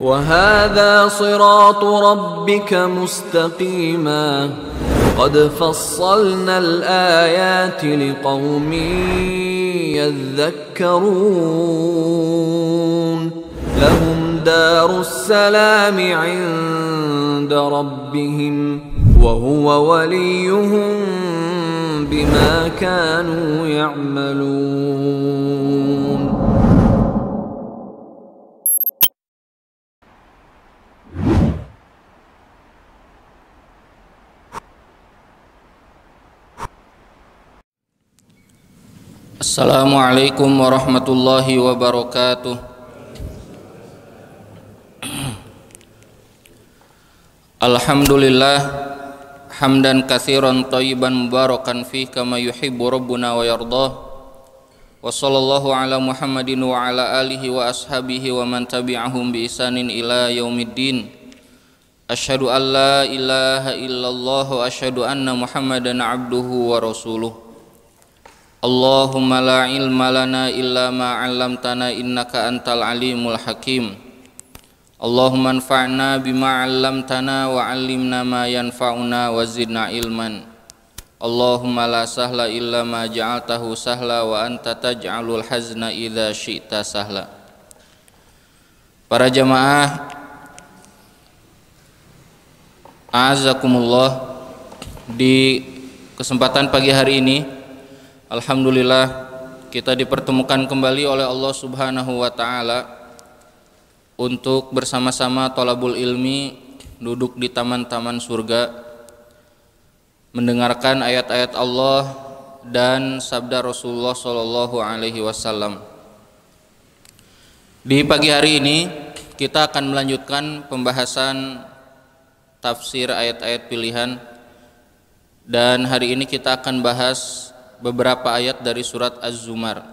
وهذا صراط ربك مستقيما قد فصلنا الآيات لقوم يذكرون لهم دار السلام عند ربهم وهو وليهم بما كانوا يعملون. Assalamualaikum warahmatullahi wabarakatuh. Alhamdulillah hamdan katsiran thayyiban mubarakan fi kama yuhibbu rabbuna wa yardah. Wa sallallahu ala Muhammadin wa ala alihi wa ashabihi wa man tabi'ahum bi ihsanin ila yaumiddin. Asyhadu an la ilaha illallah wa asyhadu anna Muhammadan abduhu wa rasuluh. Allahumma la ilma lana illa ma 'allamtana innaka antal alimul hakim. Allahumma anfa'na bima 'allamtana wa 'allimna ma yanfa'una wa zidna ilman. Allahumma la sahla illa ma ja'altahu sahla wa anta taj'alul hazna idza syi'ta sahla. Para jamaah a'azakumullah, di kesempatan pagi hari ini alhamdulillah kita dipertemukan kembali oleh Allah Subhanahu wa taala untuk bersama-sama thalabul ilmi duduk di taman-taman surga, mendengarkan ayat-ayat Allah dan sabda Rasulullah sallallahu alaihi wasallam. Di pagi hari ini kita akan melanjutkan pembahasan tafsir ayat-ayat pilihan, dan hari ini kita akan bahas beberapa ayat dari surat Az-Zumar.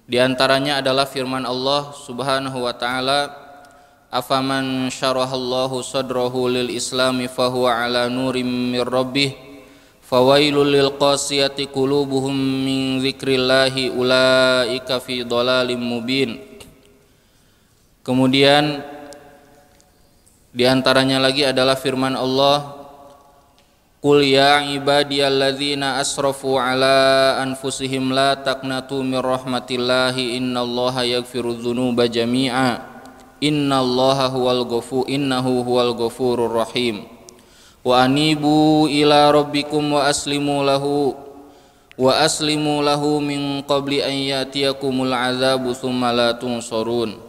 Di antaranya adalah firman Allah Subhanahu wa taala, afaman syarahallahu sadrahu lil islami fahuwa ala nurim mir rabbih fawailul lil qasiyati qulubuhum min dzikrillahi ulaika fi dhalalim mubin. Kemudian di antaranya lagi adalah firman Allah, Qul ya ibadiyalladzina asrafu ala anfusihim la taqnatu min rahmatillahi innallaha yaghfiru dzunuba jami'a innahu huwal ghafurur rahim wa anibu ila rabbikum wa aslimu lahu min qabli an yatiyakumul azabu tsumma la tunsarun.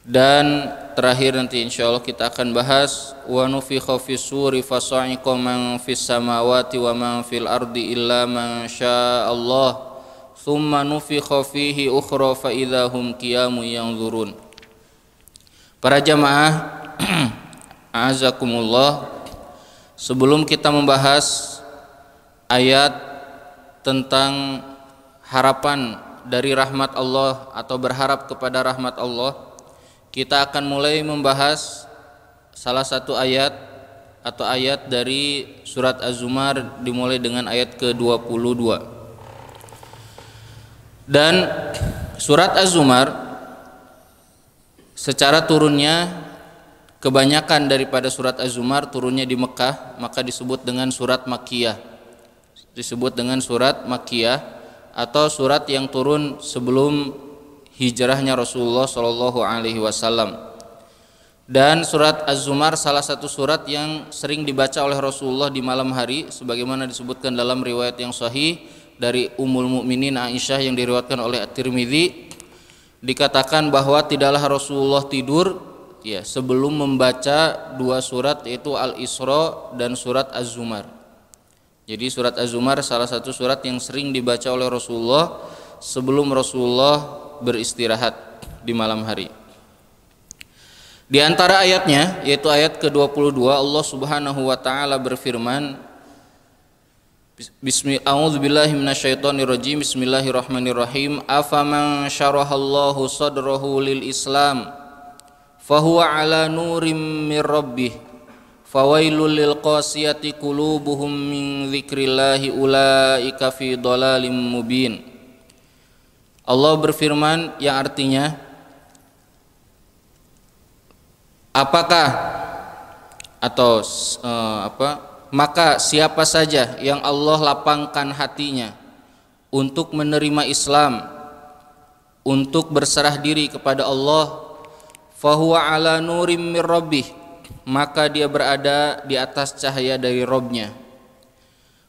Dan terakhir nanti insyaallah kita akan bahas wa nufikha fis suri fasa'iqa man fis samawati wa man fil ardi illa man sya'allah tsumma nufikha fihi ukhra fa idzahum qiyamun yanzurun. Para jamaah a'azakumullah, sebelum kita membahas ayat tentang harapan dari rahmat Allah atau berharap kepada rahmat Allah, kita akan mulai membahas salah satu ayat atau ayat dari surat Az-Zumar, dimulai dengan ayat ke-22. Dan surat Az-Zumar secara turunnya, kebanyakan daripada surat Az-Zumar turunnya di Mekah, maka disebut dengan surat Makkiyah. Disebut dengan surat Makkiyah atau surat yang turun sebelum hijrahnya Rasulullah Shallallahu Alaihi Wasallam. Dan surat Az-Zumar salah satu surat yang sering dibaca oleh Rasulullah di malam hari, sebagaimana disebutkan dalam riwayat yang sahih dari Ummul Mukminin Aisyah yang diriwayatkan oleh At-Tirmidzi, dikatakan bahwa tidaklah Rasulullah tidur ya sebelum membaca dua surat, yaitu Al-Isra dan surat Az-Zumar. Jadi surat Az-Zumar salah satu surat yang sering dibaca oleh Rasulullah sebelum Rasulullah beristirahat di malam hari. Di antara ayatnya, yaitu ayat ke-22, Allah Subhanahu wa taala berfirman, A'udzubillahi minasyaitonirrajim. Bismillahirrahmanirrahim. Afaman syarahallahu sadrahu lil Islam fahuwa ala nurim mir rabbih fawailul lil qasiyati qulubuhum min dzikrillahi ulaika fi dhalalim mubin. Allah berfirman yang artinya, Apakah atau maka siapa saja yang Allah lapangkan hatinya untuk menerima Islam, untuk berserah diri kepada Allah, fahuwa ala nurim mir rabbih, maka dia berada di atas cahaya dari Rabb-nya.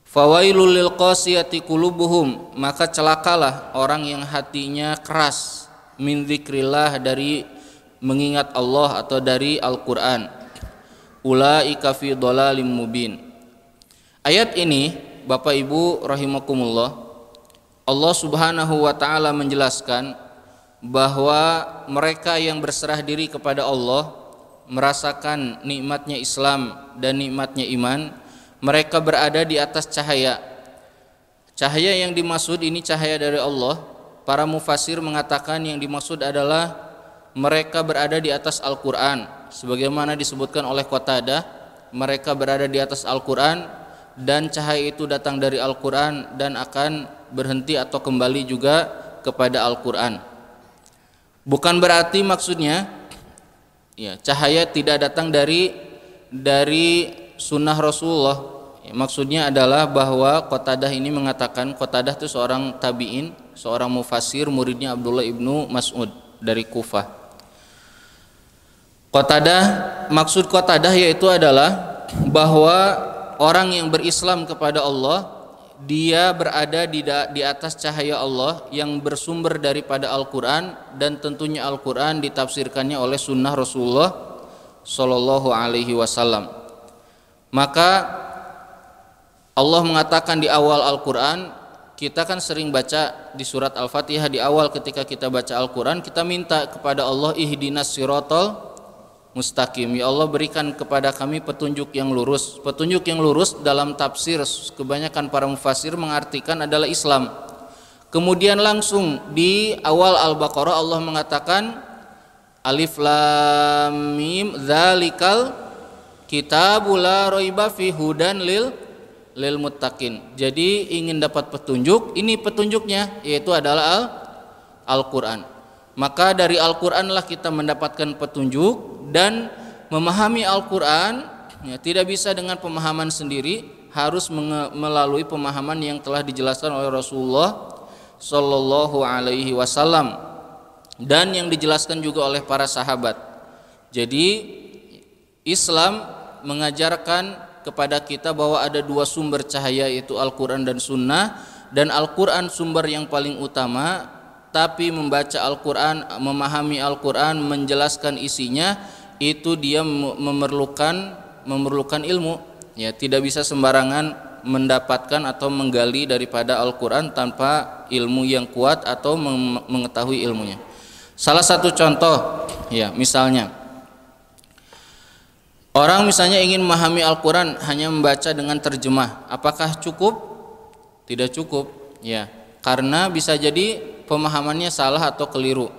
Fawailul lil qasiyati qulubuhum, maka celakalah orang yang hatinya keras, min dzikrillah, dari mengingat Allah atau dari Al-Qur'an. Ulaika fi dhalalim mubin. Ayat ini, Bapak Ibu rahimakumullah, Allah Subhanahu wa taala menjelaskan bahwa mereka yang berserah diri kepada Allah, merasakan nikmatnya Islam dan nikmatnya iman, mereka berada di atas cahaya. Cahaya yang dimaksud ini cahaya dari Allah. Para mufassir mengatakan yang dimaksud adalah mereka berada di atas Al-Quran, sebagaimana disebutkan oleh Qatadah, mereka berada di atas Al-Quran dan cahaya itu datang dari Al-Quran dan akan berhenti atau kembali juga kepada Al-Quran. Bukan berarti maksudnya ya, cahaya tidak datang dari sunnah Rasulullah. Ya, maksudnya adalah bahwa Qatadah ini mengatakan, Qatadah itu seorang tabi'in, seorang mufassir, muridnya Abdullah ibnu Mas'ud dari Kufah. Maksud Qatadah yaitu adalah bahwa orang yang berislam kepada Allah, dia berada di atas cahaya Allah yang bersumber daripada Al-Quran, dan tentunya Al-Quran ditafsirkannya oleh sunnah Rasulullah Sallallahu Alaihi Wasallam. Maka Allah mengatakan di awal Al-Quran, kita kan sering baca di surat Al-Fatihah, di awal ketika kita baca Al-Quran kita minta kepada Allah, ihdinas siratal mustaqim, ya Allah berikan kepada kami petunjuk yang lurus. Petunjuk yang lurus dalam tafsir kebanyakan para mufassir mengartikan adalah Islam. Kemudian langsung di awal Al-Baqarah Allah mengatakan alif lam mim dzalikal kitabul la raiba fi hudan lil muttaqin. Jadi ingin dapat petunjuk, ini petunjuknya yaitu adalah Al-Quran. Maka dari Al-Quranlah kita mendapatkan petunjuk, dan memahami Al-Quran ya, tidak bisa dengan pemahaman sendiri, harus melalui pemahaman yang telah dijelaskan oleh Rasulullah Sallallahu Alaihi Wasallam dan yang dijelaskan juga oleh para sahabat. Jadi Islam mengajarkan kepada kita bahwa ada dua sumber cahaya, yaitu Al-Quran dan Sunnah, dan Al-Quran sumber yang paling utama. Tapi membaca Al-Quran, memahami Al-Quran, menjelaskan isinya, itu dia memerlukan ilmu. Ya, tidak bisa sembarangan mendapatkan atau menggali daripada Al-Quran tanpa ilmu yang kuat atau mengetahui ilmunya. Salah satu contoh, ya misalnya orang misalnya ingin memahami Al-Quran hanya membaca dengan terjemah, apakah cukup? Tidak cukup, ya, karena bisa jadi pemahamannya salah atau keliru,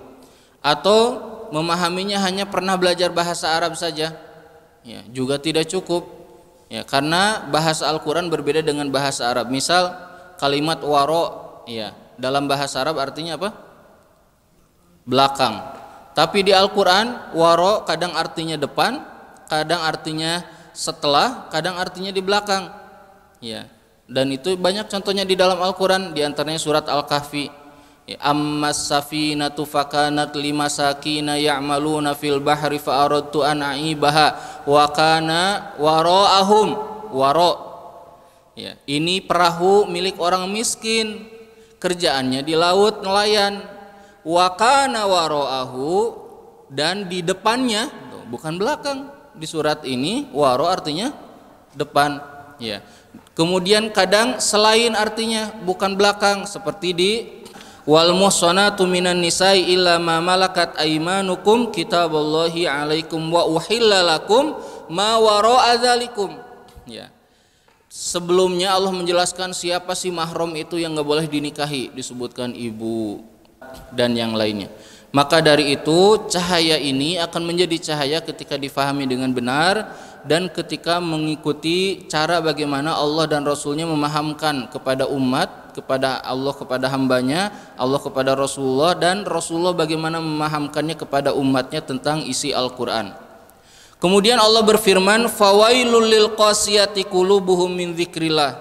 atau memahaminya hanya pernah belajar bahasa Arab saja, ya, juga tidak cukup, ya, karena bahasa Al-Quran berbeda dengan bahasa Arab. Misal kalimat waro, ya, dalam bahasa Arab artinya apa? Belakang. Tapi di Al-Quran waro kadang artinya depan, kadang artinya setelah, kadang artinya di belakang, ya. Dan itu banyak contohnya di dalam Al-Quran, di antaranya surat Al-Kahfi. Ammas safinatu fakanat limasakina ya'maluna fil bahri fa aradtu an aibaha wa kana wara'ahum wara. Ya, ini perahu milik orang miskin, kerjaannya di laut nelayan. Wa kana wara'ahu, dan di depannya, bukan belakang. Di surat ini waro artinya depan, ya. Kemudian kadang selain artinya, bukan belakang, seperti di wal muhsanatu minan nisa'i illa ma malakat aymanukum kitaballahi alaikum wa uhilla lakum ma wara'a dzalikum. Ya. Sebelumnya Allah menjelaskan siapa sih mahram itu yang enggak boleh dinikahi, disebutkan ibu dan yang lainnya. Maka dari itu cahaya ini akan menjadi cahaya ketika difahami dengan benar dan ketika mengikuti cara bagaimana Allah dan Rasulnya memahamkan kepada umat, kepada Allah, kepada hambanya, Allah kepada Rasulullah, dan Rasulullah bagaimana memahamkannya kepada umatnya tentang isi Al-Quran. Kemudian Allah berfirman, fawailul lil qasiyati qulubuhum min dzikrillah.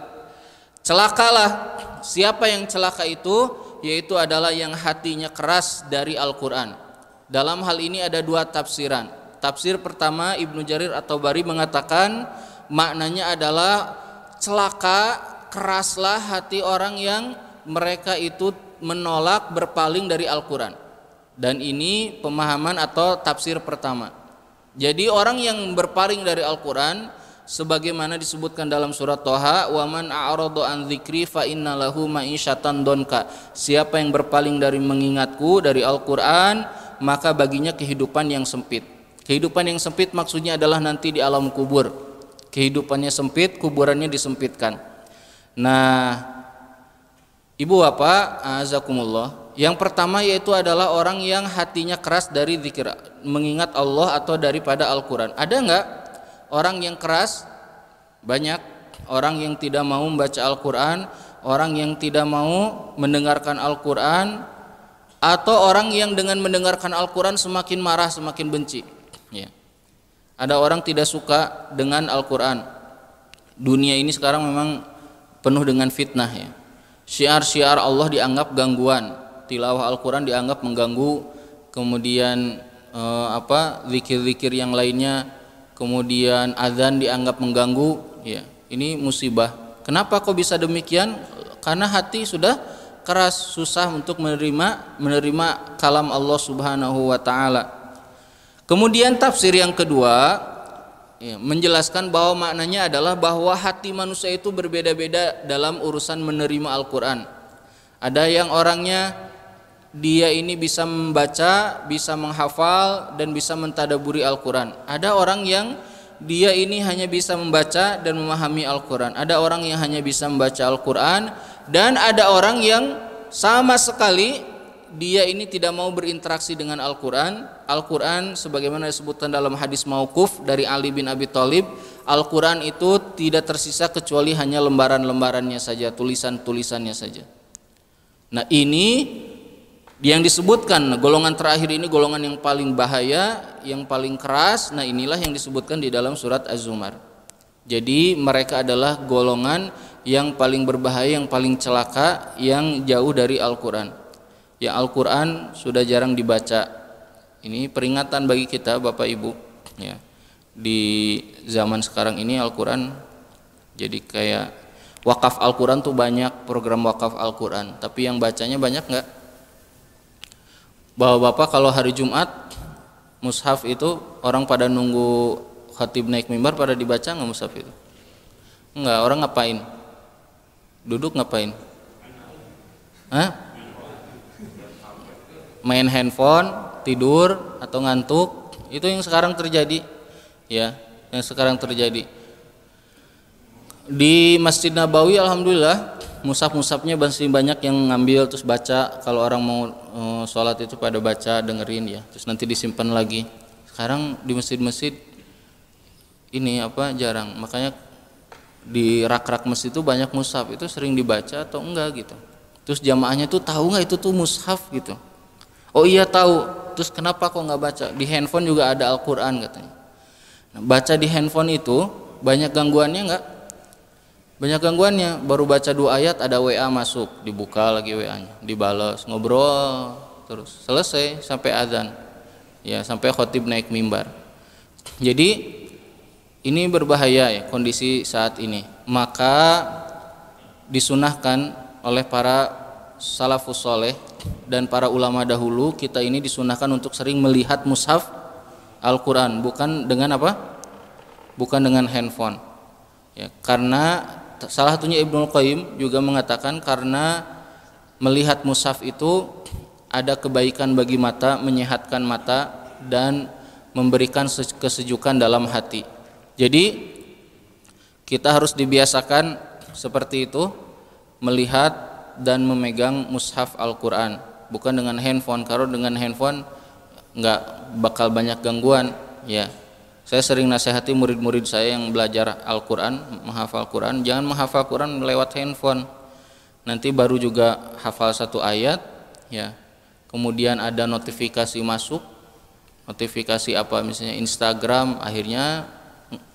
Celakalah, siapa yang celaka itu? Yaitu adalah yang hatinya keras dari Al-Quran. Dalam hal ini ada dua tafsiran. Tafsir pertama, Ibnu Jarir at-Tabari mengatakan maknanya adalah celaka, keraslah hati orang yang mereka itu menolak, berpaling dari Al-Quran. Dan ini pemahaman atau tafsir pertama. Jadi orang yang berpaling dari Al-Quran, sebagaimana disebutkan dalam surat Thaha, wa man a'rada an dzikri fa inna lahu ma'isyatan donka. Siapa yang berpaling dari mengingatku, dari Al-Quran, maka baginya kehidupan yang sempit. Kehidupan yang sempit maksudnya adalah nanti di alam kubur. Kehidupannya sempit, kuburannya disempitkan. Nah, ibu bapak, azakumullah, yang pertama yaitu adalah orang yang hatinya keras dari zikir, mengingat Allah atau daripada Al-Quran. Ada enggak orang yang keras? Banyak. Orang yang tidak mau membaca Al-Quran, orang yang tidak mau mendengarkan Al-Quran, atau orang yang dengan mendengarkan Al-Quran semakin marah, semakin benci. Ya. Ada orang tidak suka dengan Al-Quran. Dunia ini sekarang memang penuh dengan fitnah, ya. Syiar-syiar Allah dianggap gangguan, tilawah Al-Quran dianggap mengganggu, kemudian zikir-zikir yang lainnya, kemudian azan dianggap mengganggu, ya. Ini musibah. Kenapa kok bisa demikian? Karena hati sudah keras, susah untuk menerima kalam Allah Subhanahu wa taala. Kemudian tafsir yang kedua, ya, menjelaskan bahwa maknanya adalah bahwa hati manusia itu berbeda-beda dalam urusan menerima Al-Quran. Ada yang orangnya dia ini bisa membaca, bisa menghafal, dan bisa mentadaburi Al-Quran. Ada orang yang dia ini hanya bisa membaca dan memahami Al-Quran. Ada orang yang hanya bisa membaca Al-Quran, dan ada orang yang sama sekali dia ini tidak mau berinteraksi dengan Al-Quran. Al-Quran sebagaimana disebutkan dalam hadis mauquf dari Ali bin Abi Thalib, Al-Quran itu tidak tersisa kecuali hanya lembaran-lembarannya saja, tulisan-tulisannya saja. Nah, ini yang disebutkan golongan terakhir ini golongan yang paling bahaya, yang paling keras. Nah, inilah yang disebutkan di dalam surat Az-Zumar. Jadi mereka adalah golongan yang paling berbahaya, yang paling celaka, yang jauh dari Al-Quran. Ya, Al-Quran sudah jarang dibaca. Ini peringatan bagi kita Bapak Ibu, ya. Di zaman sekarang ini Al-Quran jadi kayak wakaf Al-Quran tuh banyak, program wakaf Al-Quran, tapi yang bacanya banyak enggak? Bapak-bapak kalau hari Jumat mushaf itu orang pada nunggu khatib naik mimbar, pada dibaca enggak mushaf itu? Enggak, orang ngapain? Duduk ngapain? Hah? Main handphone, tidur atau ngantuk. Itu yang sekarang terjadi, ya, yang sekarang terjadi. Di Masjid Nabawi alhamdulillah mushaf-mushafnya masih banyak yang ngambil terus baca. Kalau orang mau sholat itu pada baca, dengerin, ya, terus nanti disimpan lagi. Sekarang di masjid-masjid ini jarang. Makanya di rak-rak masjid itu banyak mushaf, itu sering dibaca atau enggak gitu. Terus jamaahnya tuh tahu nggak itu tuh mushaf gitu. Oh iya tahu. Terus kenapa kok nggak baca? Di handphone juga ada Al-Quran katanya. Nah, baca di handphone itu banyak gangguannya nggak? Banyak gangguannya. Baru baca 2 ayat ada WA masuk, dibuka lagi WA-nya, dibalas, ngobrol terus, selesai sampai azan, ya, sampai khatib naik mimbar. Jadi ini berbahaya, ya, kondisi saat ini. Maka disunahkan oleh para salafus soleh dan para ulama dahulu, kita ini disunahkan untuk sering melihat mushaf Al-Quran, bukan dengan bukan dengan handphone, ya, karena salah satunya Ibnu Qayyim juga mengatakan karena melihat mushaf itu ada kebaikan bagi mata, menyehatkan mata dan memberikan kesejukan dalam hati. Jadi kita harus dibiasakan seperti itu, melihat dan memegang mushaf Al-Quran, bukan dengan handphone. Kalau dengan handphone nggak bakal banyak gangguan, ya. Saya sering nasihati murid-murid saya yang belajar Al-Quran, menghafal Quran, jangan menghafal Quran lewat handphone. Nanti baru juga hafal 1 ayat, ya, kemudian ada notifikasi masuk, Notifikasi apa misalnya Instagram, akhirnya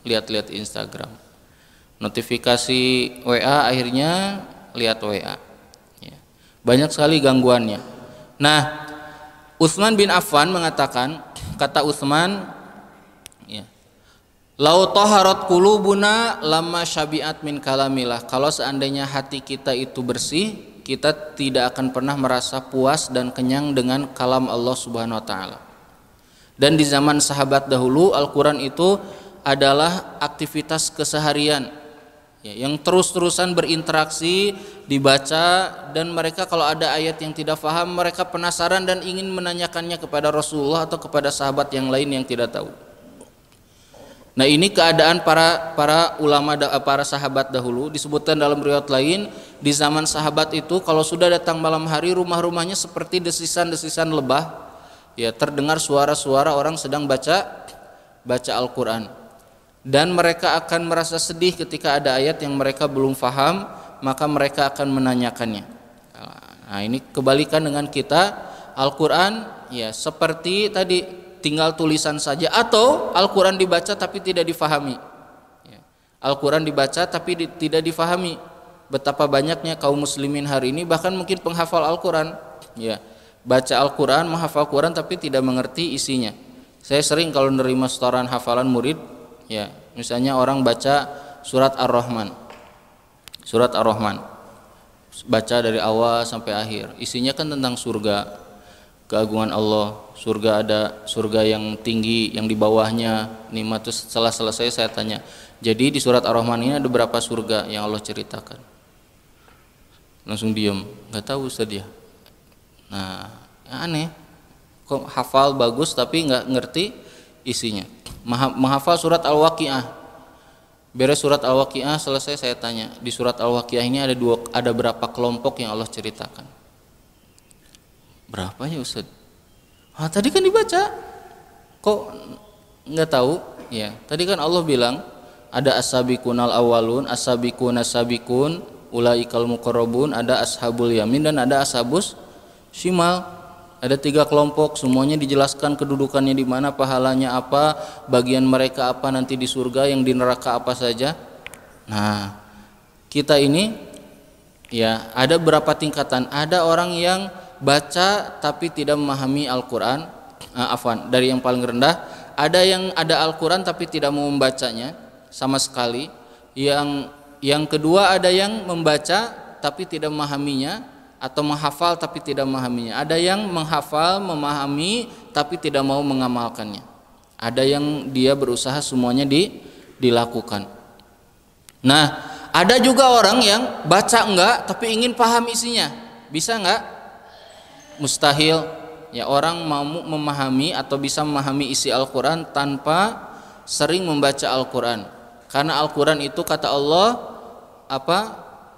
lihat-lihat Instagram. Notifikasi WA, akhirnya lihat WA. Ya. Banyak sekali gangguannya. Nah, Utsman bin Affan mengatakan, kata Utsman, ya, lau taharat qulubuna lamma syabi'at min kalamillah. Kalau seandainya hati kita itu bersih, kita tidak akan pernah merasa puas dan kenyang dengan kalam Allah Subhanahu wa taala. Dan di zaman sahabat dahulu, Al-Qur'an itu adalah aktivitas keseharian, ya, yang terus-terusan berinteraksi, dibaca, dan mereka kalau ada ayat yang tidak paham, mereka penasaran dan ingin menanyakannya kepada Rasulullah atau kepada sahabat yang lain yang tidak tahu. Nah, ini keadaan para ulama, para sahabat dahulu. Disebutkan dalam riwayat lain, di zaman sahabat itu kalau sudah datang malam hari, rumah-rumahnya seperti desisan-desisan lebah. Ya, terdengar suara-suara orang sedang baca Al-Qur'an. Dan mereka akan merasa sedih ketika ada ayat yang mereka belum faham, maka mereka akan menanyakannya. Nah, ini kebalikan dengan kita. Al-Qur'an ya seperti tadi, tinggal tulisan saja, atau Al-Qur'an dibaca tapi tidak difahami. Ya. Al-Qur'an dibaca tapi tidak difahami. Betapa banyaknya kaum muslimin hari ini bahkan mungkin penghafal Al-Qur'an, ya, baca Al-Qur'an, menghafal Qur'an tapi tidak mengerti isinya. Saya sering kalau menerima setoran hafalan murid, ya, misalnya orang baca surat Ar-Rahman. Surat Ar-Rahman. Baca dari awal sampai akhir. Isinya kan tentang surga, keagungan Allah. Surga, ada surga yang tinggi, yang di bawahnya nikmat. Terus setelah selesai saya tanya, jadi di surat Ar-Rahman ini ada berapa surga yang Allah ceritakan? Langsung diam, nggak tahu Ustaz dia. Nah, aneh, kok hafal bagus tapi nggak ngerti isinya. Menghafal surat Al-Waqiah, beres surat Al-Waqiah selesai, saya tanya, di surat Al-Waqiah ini ada berapa kelompok yang Allah ceritakan? Berapa ya Ustaz? Tadi kan dibaca, kok nggak tahu? Ya, tadi kan Allah bilang ada as-sabiqunal awwalun, as-sabiqun as-sabiqun, ulaikal muqarrabun, ada ashabul yamin dan ada ashabus shimal. Ada 3 kelompok, semuanya dijelaskan kedudukannya di mana, pahalanya apa, bagian mereka apa nanti di surga, yang di neraka apa saja. Nah, kita ini ya ada berapa tingkatan. Ada orang yang baca tapi tidak memahami Al-Qur'an, dari yang paling rendah. Ada yang ada Al-Qur'an tapi tidak mau membacanya sama sekali. Yang kedua ada yang membaca tapi tidak memahaminya, atau menghafal tapi tidak memahaminya. Ada yang menghafal, memahami tapi tidak mau mengamalkannya. Ada yang dia berusaha semuanya dilakukan. Nah, ada juga orang yang baca enggak tapi ingin paham isinya. Bisa enggak? Mustahil. Ya, orang mau memahami atau bisa memahami isi Al-Qur'an tanpa sering membaca Al-Qur'an. Karena Al-Qur'an itu kata Allah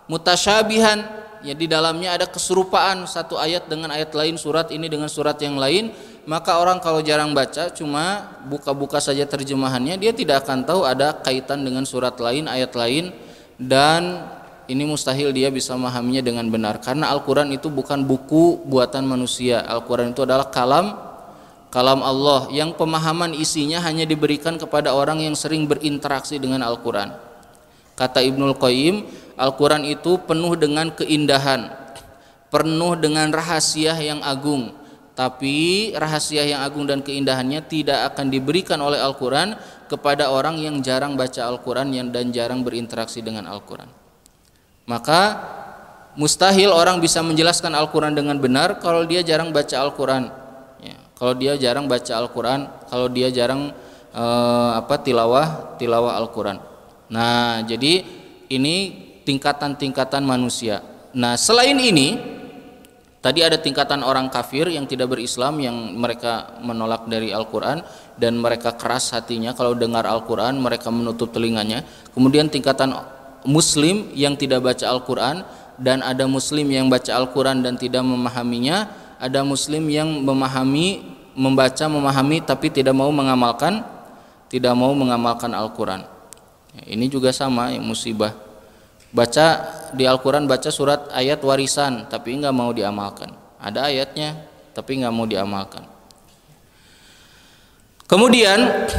mutasyabihan. Ya, di dalamnya ada keserupaan satu ayat dengan ayat lain, surat ini dengan surat yang lain. Maka orang kalau jarang baca, cuma buka-buka saja terjemahannya, dia tidak akan tahu ada kaitan dengan surat lain, ayat lain, dan ini mustahil dia bisa memahaminya dengan benar. Karena Al-Qur'an itu bukan buku buatan manusia. Al-Qur'an itu adalah kalam Allah yang pemahaman isinya hanya diberikan kepada orang yang sering berinteraksi dengan Al-Qur'an. Kata Ibnul Qayyim, Al-Qur'an itu penuh dengan keindahan, penuh dengan rahasia yang agung. Tapi rahasia yang agung dan keindahannya tidak akan diberikan oleh Al-Qur'an kepada orang yang jarang baca Al-Qur'an dan jarang berinteraksi dengan Al-Qur'an. Maka mustahil orang bisa menjelaskan Al-Qur'an dengan benar kalau dia jarang baca Al-Qur'an. Ya, kalau dia jarang baca Al-Qur'an, kalau dia jarang tilawah Al-Qur'an. Nah, jadi ini tingkatan-tingkatan manusia. Nah, selain ini, tadi ada tingkatan orang kafir yang tidak berislam, yang mereka menolak dari Al-Qur'an dan mereka keras hatinya kalau dengar Al-Qur'an, mereka menutup telinganya. Kemudian tingkatan muslim yang tidak baca Al-Qur'an, dan ada muslim yang baca Al-Qur'an dan tidak memahaminya. Ada muslim yang memahami tapi tidak mau mengamalkan Al-Qur'an. Ya, ini juga sama yang musibah. Baca di Al-Qur'an, baca surat ayat warisan tapi nggak mau diamalkan. Ada ayatnya tapi nggak mau diamalkan. Kemudian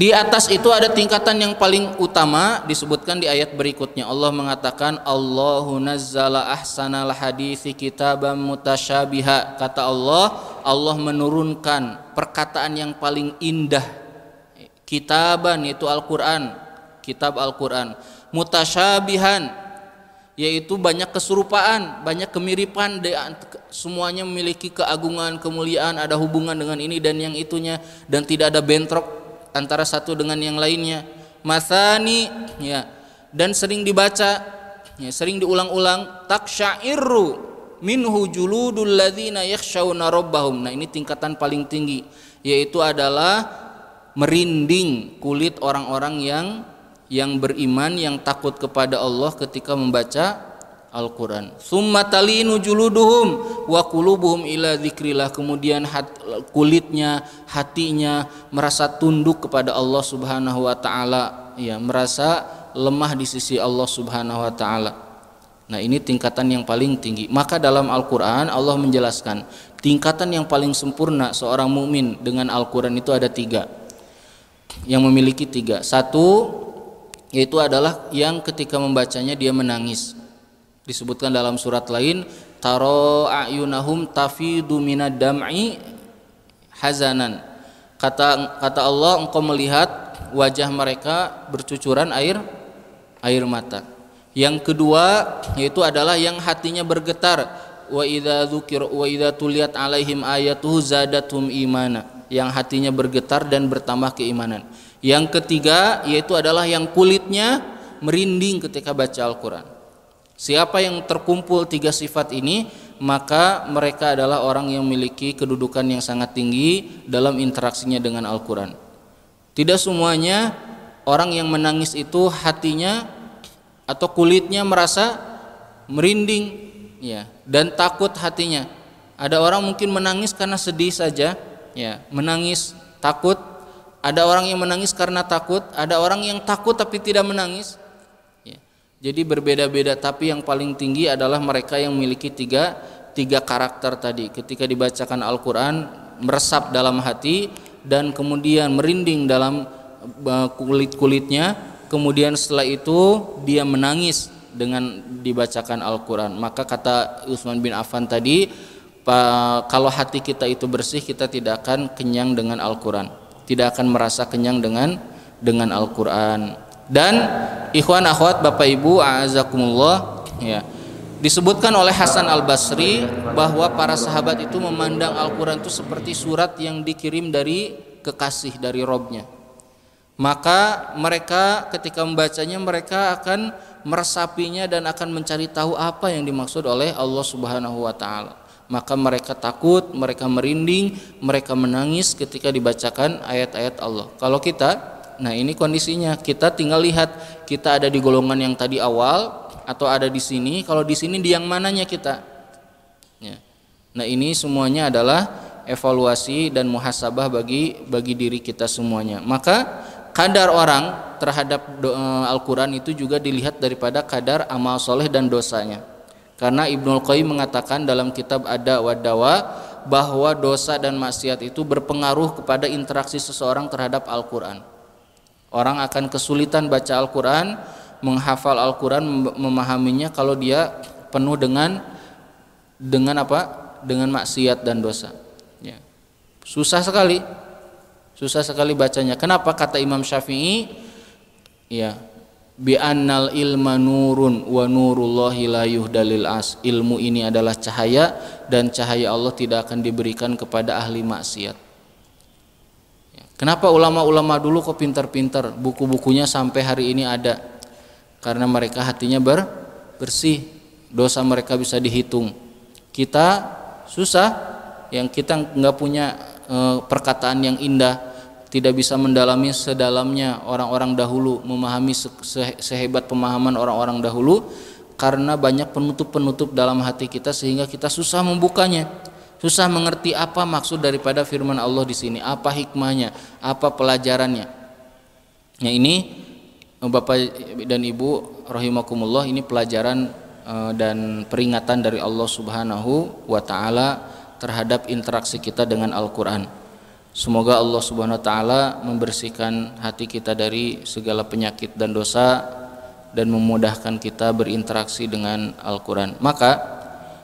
di atas itu ada tingkatan yang paling utama disebutkan di ayat berikutnya. Allah mengatakan Allahu nazzala ahsanal hadithi kitaban mutasyabiha. Kata Allah, Allah menurunkan perkataan yang paling indah. Kitaban yaitu Al-Qur'an, kitab Al-Qur'an. Mutasyabihan yaitu banyak keserupaan, banyak kemiripan, semuanya memiliki keagungan, kemuliaan, ada hubungan dengan ini dan yang itunya, dan tidak ada bentrok antara satu dengan yang lainnya. Masani, ya, dan sering dibaca, ya, sering diulang-ulang. Taksyairu minhu juludul ladzina yakhshawna rabbahum. Nah, ini tingkatan paling tinggi, yaitu adalah merinding kulit orang-orang yang beriman, yang takut kepada Allah ketika membaca Al-Quran. Summa talinu juluduhum wa qulubuhum ila dzikrillah. Kemudian kulitnya, hatinya merasa tunduk kepada Allah Subhanahu wa taala, ya, merasa lemah di sisi Allah Subhanahu wa taala. Nah, ini tingkatan yang paling tinggi. Maka dalam Al-Quran Allah menjelaskan tingkatan yang paling sempurna seorang mukmin dengan Al-Quran itu ada tiga, yang memiliki tiga. Satu, yaitu adalah yang ketika membacanya dia menangis. Disebutkan dalam surat lain, taro a'yunahum tafidu minad dam'i hazanan. Kata Allah, engkau melihat wajah mereka bercucuran air mata. Yang kedua, yaitu adalah yang hatinya bergetar. Wa idza tuliyat alaihim ayatuhu zadatum imana. Yang hatinya bergetar dan bertambah keimanan. Yang ketiga, yaitu adalah yang kulitnya merinding ketika baca Al-Quran. Siapa yang terkumpul tiga sifat ini, maka mereka adalah orang yang memiliki kedudukan yang sangat tinggi dalam interaksinya dengan Al-Quran. Tidak semuanya orang yang menangis itu hatinya atau kulitnya merasa merinding, ya, dan takut hatinya. Ada orang mungkin menangis karena sedih saja, ya, menangis takut. Ada orang yang menangis karena takut, ada orang yang takut tapi tidak menangis, ya. Jadi berbeda-beda, tapi yang paling tinggi adalah mereka yang memiliki tiga karakter tadi. Ketika dibacakan Al-Quran, meresap dalam hati dan kemudian merinding dalam kulitnya. Kemudian setelah itu dia menangis dengan dibacakan Al-Quran. Maka kata Utsman bin Affan tadi, kalau hati kita itu bersih, kita tidak akan kenyang dengan Al-Quran, tidak akan merasa kenyang dengan Al-Quran. Dan ikhwan akhwat Bapak Ibu a'azakumullah, ya, disebutkan oleh Hasan Al-Basri bahwa para sahabat itu memandang Al-Quran itu seperti surat yang dikirim dari kekasih, dari Robnya. Maka mereka ketika membacanya, mereka akan meresapinya dan akan mencari tahu apa yang dimaksud oleh Allah Subhanahu wa ta'ala. Maka mereka takut, mereka merinding, mereka menangis ketika dibacakan ayat-ayat Allah. Kalau kita, nah ini kondisinya, kita tinggal lihat kita ada di golongan yang tadi awal atau ada di sini. Kalau di sini di yang mananya kita, ya. Nah ini semuanya adalah evaluasi dan muhasabah bagi diri kita semuanya. Maka kadar orang terhadap Al-Quran itu juga dilihat daripada kadar amal soleh dan dosanya. Karena Ibnul Qayyim mengatakan dalam kitab Ada wa Dawa bahwa dosa dan maksiat itu berpengaruh kepada interaksi seseorang terhadap Al-Quran. Orang akan kesulitan baca Al-Quran, menghafal Al-Quran, memahaminya kalau dia penuh dengan apa? Dengan maksiat dan dosa, ya. Susah sekali bacanya. Kenapa? Kata Imam Syafi'i, ya, bi annal ilma nurun wa nurullahi la yuhdalil as. Ilmu ini adalah cahaya dan cahaya Allah tidak akan diberikan kepada ahli maksiat. Kenapa ulama-ulama dulu kok pintar-pintar, buku-bukunya sampai hari ini ada? Karena mereka hatinya bersih, dosa mereka bisa dihitung. Kita susah, yang kita nggak punya perkataan yang indah, tidak bisa mendalami sedalamnya orang-orang dahulu, memahami sehebat pemahaman orang-orang dahulu, karena banyak penutup-penutup dalam hati kita sehingga kita susah membukanya, susah mengerti apa maksud daripada firman Allah di sini, apa hikmahnya, apa pelajarannya. Ya, ini Bapak dan Ibu rahimakumullah, ini pelajaran dan peringatan dari Allah Subhanahu wa taala terhadap interaksi kita dengan Al-Qur'an. Semoga Allah Subhanahu wa taala membersihkan hati kita dari segala penyakit dan dosa dan memudahkan kita berinteraksi dengan Al-Qur'an. Maka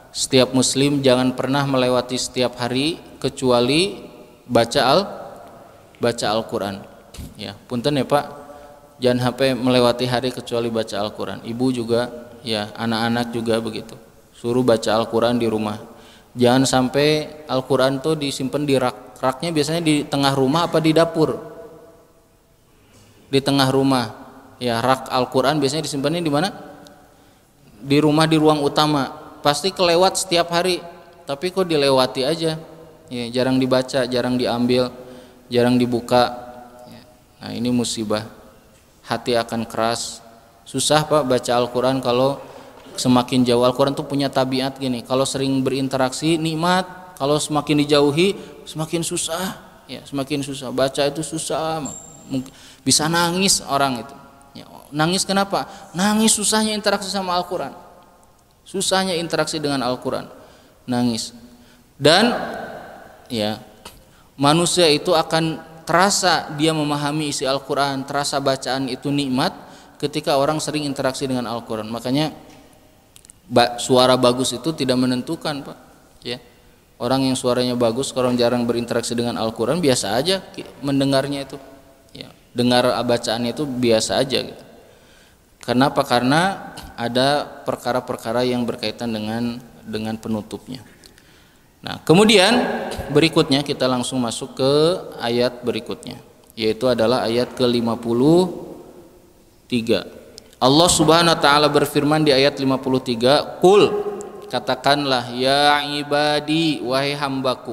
setiap muslim jangan pernah melewati setiap hari kecuali baca Al-Qur'an. Ya, punten ya Pak. Jangan sampai melewati hari kecuali baca Al-Qur'an. Ibu juga ya, anak-anak juga begitu. Suruh baca Al-Qur'an di rumah. Jangan sampai Al-Qur'an tuh disimpan di rak. Raknya biasanya di tengah rumah apa di dapur? Di tengah rumah. Ya, rak Al-Qur'an biasanya disimpannya di mana? Di rumah, di ruang utama. Pasti kelewat setiap hari. Tapi kok dilewati aja. Ya, jarang dibaca, jarang diambil, jarang dibuka. Nah, ini musibah. Hati akan keras. Susah Pak baca Al-Qur'an kalau semakin jauh. Al-Qur'an tuh punya tabiat gini. Kalau sering berinteraksi nikmat. Kalau semakin dijauhi semakin susah, ya semakin susah. Baca itu susah, bisa nangis orang itu. Ya, nangis kenapa? Nangis susahnya interaksi sama Al-Qur'an, susahnya interaksi dengan Al-Qur'an, nangis. Dan ya manusia itu akan terasa dia memahami isi Al-Qur'an, terasa bacaan itu nikmat ketika orang sering interaksi dengan Al-Qur'an. Makanya suara bagus itu tidak menentukan Pak. Ya. Orang yang suaranya bagus, kalau jarang berinteraksi dengan Al-Qur'an biasa aja mendengarnya itu. Ya, dengar bacaannya itu biasa aja gitu. Kenapa? Karena ada perkara-perkara yang berkaitan dengan penutupnya. Nah, kemudian berikutnya kita langsung masuk ke ayat berikutnya, yaitu adalah ayat ke-53. Allah Subhanahu wa taala berfirman di ayat 53, "Qul" katakanlah, ya ibadi, wahai hambaku,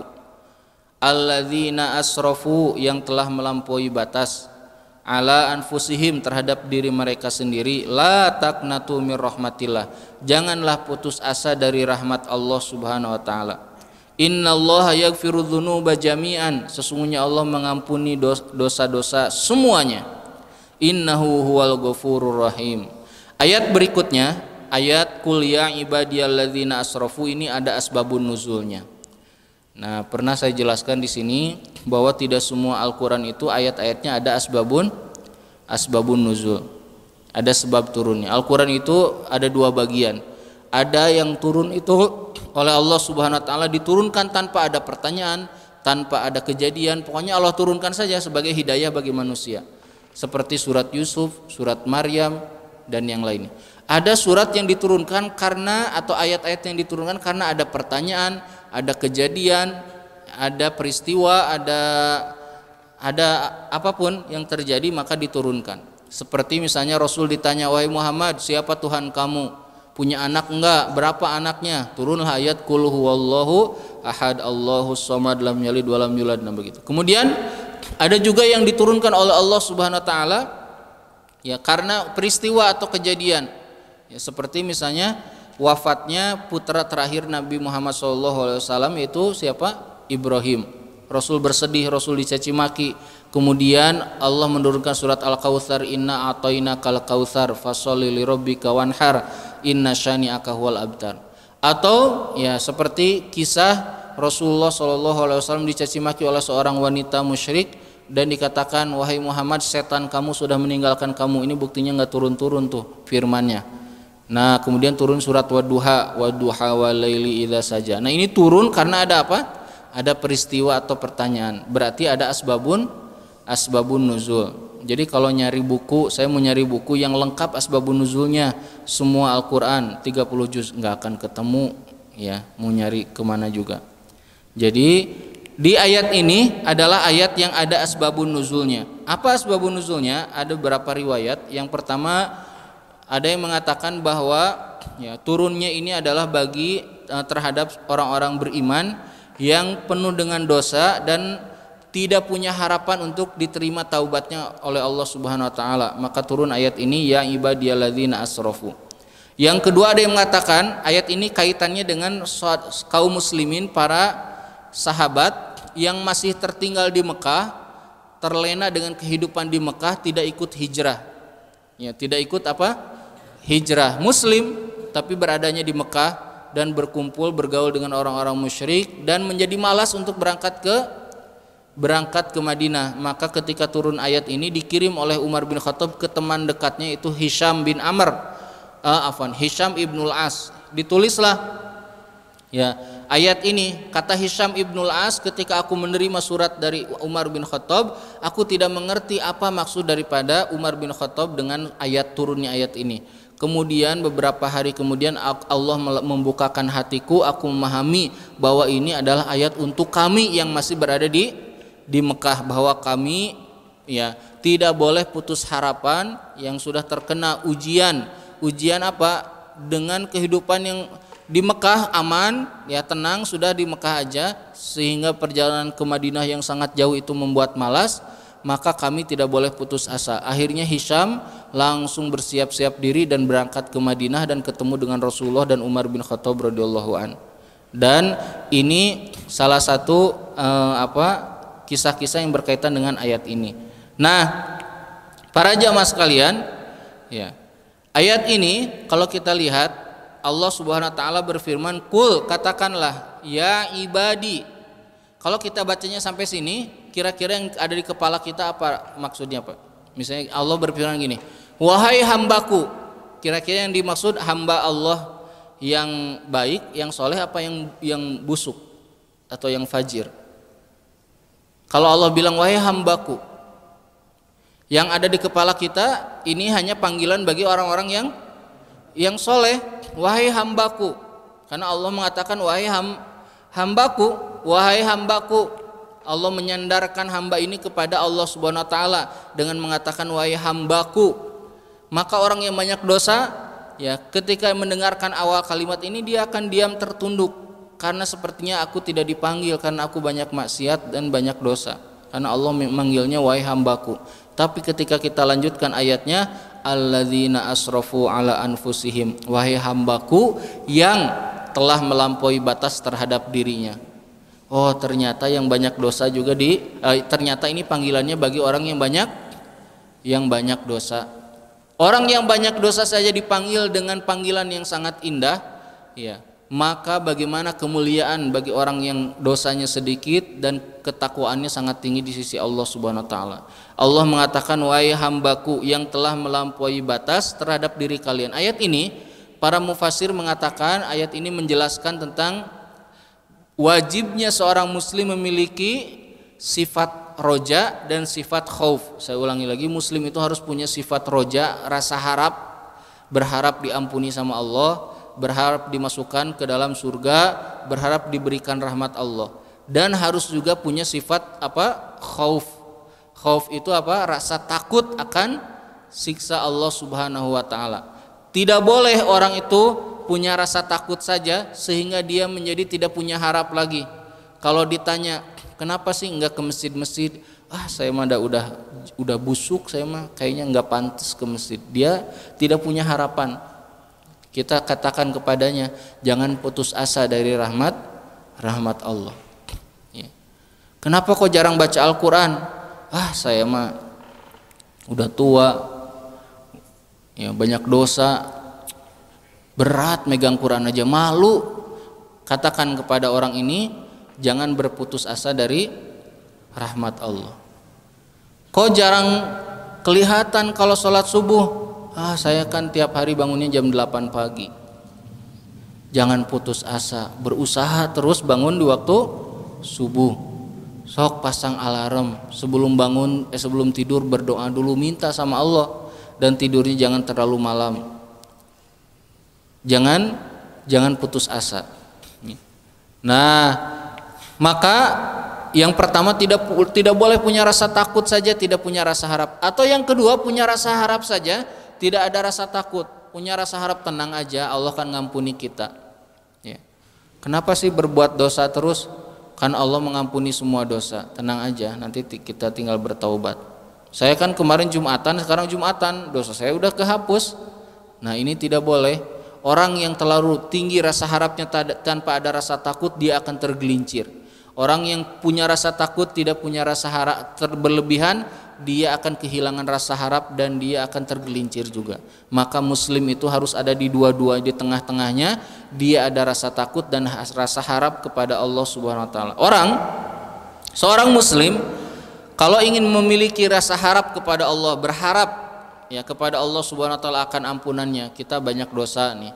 alladzina asrafu, yang telah melampaui batas, ala anfusihim, terhadap diri mereka sendiri, la taqnatu mir rahmatillah, janganlah putus asa dari rahmat Allah Subhanahu wa taala. Innallaha yaghfiru dzunuba jami'an, sesungguhnya Allah mengampuni dosa-dosa semuanya. Innahu huwal ghafurur rahim. Ayat berikutnya, ayat qul ya ibadiyalladzina asrafu, ini ada asbabun nuzulnya. Nah, pernah saya jelaskan di sini bahwa tidak semua Al-Qur'an itu ayat-ayatnya ada asbabun nuzul. Ada sebab turunnya. Al-Qur'an itu ada dua bagian. Ada yang turun itu oleh Allah Subhanahu wa taala, diturunkan tanpa ada pertanyaan, tanpa ada kejadian, pokoknya Allah turunkan saja sebagai hidayah bagi manusia. Seperti surat Yusuf, surat Maryam dan yang lainnya. Ada surat yang diturunkan karena, atau ayat-ayat yang diturunkan karena ada pertanyaan, ada kejadian, ada peristiwa, ada apapun yang terjadi maka diturunkan. Seperti misalnya Rasul ditanya, wahai Muhammad, siapa Tuhan kamu? Punya anak enggak? Berapa anaknya? Turunlah ayat qul huwallahu ahad Allahus samad lam yalid walam yulad, nah begitu. Kemudian ada juga yang diturunkan oleh Allah Subhanahu wa taala ya karena peristiwa atau kejadian. Ya, seperti misalnya wafatnya putra terakhir Nabi Muhammad SAW, yaitu siapa? Ibrahim. Rasul bersedih, Rasul dicaci maki. Kemudian Allah menurunkan surat Al-Kautsar, inna a'tainakal kautsar fasholli lirabbika wanhar inna syani'aka huwal abtar. Atau ya seperti kisah Rasulullah SAW dicaci maki oleh seorang wanita musyrik dan dikatakan, wahai Muhammad, setan kamu sudah meninggalkan kamu. Ini buktinya nggak turun-turun tuh firmannya. Nah, kemudian turun surat wadduha walaili idza saja. Nah, ini turun karena ada apa? Ada peristiwa atau pertanyaan. Berarti ada asbabun nuzul. Jadi kalau nyari buku, saya mau nyari buku yang lengkap asbabun nuzulnya, semua Al-Qur'an 30 juz, nggak akan ketemu ya, mau nyari kemana juga. Jadi di ayat ini adalah ayat yang ada asbabun nuzulnya. Apa asbabun nuzulnya? Ada beberapa riwayat. Yang pertama, ada yang mengatakan bahwa ya, turunnya ini adalah bagi terhadap orang-orang beriman yang penuh dengan dosa dan tidak punya harapan untuk diterima taubatnya oleh Allah Subhanahu wa taala. Maka turun ayat ini, ya ibadiyalladzina asrafu. Yang kedua, ada yang mengatakan ayat ini kaitannya dengan kaum muslimin, para sahabat yang masih tertinggal di Mekah, terlena dengan kehidupan di Mekah, tidak ikut hijrah. Ya, tidak ikut apa? Hijrah, muslim tapi beradanya di Mekah dan berkumpul bergaul dengan orang-orang musyrik dan menjadi malas untuk berangkat berangkat ke Madinah. Maka ketika turun ayat ini dikirim oleh Umar bin Khattab ke teman dekatnya itu Hisham bin Amr, Hisham ibnul As. Ditulislah ya ayat ini, kata Hisham ibnul As, ketika aku menerima surat dari Umar bin Khattab, aku tidak mengerti apa maksud daripada Umar bin Khattab dengan ayat turunnya ayat ini. Kemudian beberapa hari kemudian Allah membukakan hatiku, aku memahami bahwa ini adalah ayat untuk kami yang masih berada di Mekah, bahwa kami ya tidak boleh putus harapan yang sudah terkena ujian. Ujian apa? Dengan kehidupan yang di Mekah aman, ya tenang, sudah di Mekah aja, sehingga perjalanan ke Madinah yang sangat jauh itu membuat malas, maka kami tidak boleh putus asa. Akhirnya Hisham langsung bersiap-siap diri dan berangkat ke Madinah dan ketemu dengan Rasulullah dan Umar bin Khattab radhiyallahu an. Dan ini salah satu kisah-kisah yang berkaitan dengan ayat ini. Nah, para jamaah sekalian, ya. Ayat ini kalau kita lihat, Allah Subhanahu wa taala berfirman, "Qul," katakanlah, "ya ibadi." Kalau kita bacanya sampai sini, kira-kira yang ada di kepala kita apa maksudnya, Pak? Misalnya Allah berfirman gini, "Wahai hambaku." Kira-kira yang dimaksud hamba Allah yang baik, yang soleh, apa yang busuk atau yang fajir? Kalau Allah bilang wahai hambaku, yang ada di kepala kita ini hanya panggilan bagi orang-orang yang soleh, wahai hambaku. Karena Allah mengatakan wahai hambaku, wahai hambaku. Allah menyandarkan hamba ini kepada Allah Subhanahu wa taala dengan mengatakan wahai hambaku. Maka orang yang banyak dosa, ya, ketika mendengarkan awal kalimat ini dia akan diam tertunduk, karena sepertinya aku tidak dipanggil karena aku banyak maksiat dan banyak dosa. Karena Allah memanggilnya wahai hambaku. Tapi ketika kita lanjutkan ayatnya, alladzina asrafu ala anfusihim, wahai hambaku yang telah melampaui batas terhadap dirinya. Oh, ternyata yang banyak dosa juga ternyata ini panggilannya bagi orang yang banyak dosa. Orang yang banyak dosa saja dipanggil dengan panggilan yang sangat indah, ya. Maka bagaimana kemuliaan bagi orang yang dosanya sedikit dan ketakwaannya sangat tinggi di sisi Allah Subhanahu wa taala. Allah mengatakan wahai hambaku yang telah melampaui batas terhadap diri kalian. Ayat ini para mufasir mengatakan ayat ini menjelaskan tentang wajibnya seorang muslim memiliki sifat roja dan sifat khauf. Saya ulangi lagi, muslim itu harus punya sifat roja, rasa harap, berharap diampuni sama Allah, berharap dimasukkan ke dalam surga, berharap diberikan rahmat Allah, dan harus juga punya sifat khauf. Khauf itu rasa takut akan siksa Allah Subhanahu wa taala. Tidak boleh orang itu punya rasa takut saja sehingga dia menjadi tidak punya harap lagi. Kalau ditanya, kenapa sih enggak ke masjid-masjid? Saya mah udah busuk, saya mah kayaknya enggak pantas ke masjid. Dia tidak punya harapan. Kita katakan kepadanya, jangan putus asa dari rahmat Allah. Ya. Kenapa kok jarang baca Al-Quran? Saya mah udah tua, ya, banyak dosa, berat megang Quran aja, malu. Katakan kepada orang ini, jangan berputus asa dari rahmat Allah. Kok jarang kelihatan kalau sholat subuh? Saya kan tiap hari bangunnya jam 8 pagi. Jangan putus asa, berusaha terus bangun di waktu subuh. Sok pasang alarm sebelum tidur, berdoa dulu, minta sama Allah, dan tidurnya jangan terlalu malam. Jangan putus asa. Nah, maka yang pertama tidak boleh punya rasa takut saja, tidak punya rasa harap. Atau yang kedua, punya rasa harap saja, tidak ada rasa takut. Punya rasa harap, tenang aja, Allah kan ngampuni kita. Ya. Kenapa sih berbuat dosa terus? Kan Allah mengampuni semua dosa. Tenang aja, nanti kita tinggal bertaubat. Saya kan kemarin Jumatan, sekarang Jumatan, dosa saya udah kehapus. Nah, ini tidak boleh. Orang yang terlalu tinggi rasa harapnya tanpa ada rasa takut, dia akan tergelincir. Orang yang punya rasa takut, tidak punya rasa harap berlebihan, dia akan kehilangan rasa harap dan dia akan tergelincir juga. Maka muslim itu harus ada di dua-dua, di tengah-tengahnya. Dia ada rasa takut dan rasa harap kepada Allah Subhanahu wa taala. Orang Seorang muslim kalau ingin memiliki rasa harap kepada Allah, berharap ya kepada Allah Subhanahu wa taala akan ampunannya. Kita banyak dosa nih.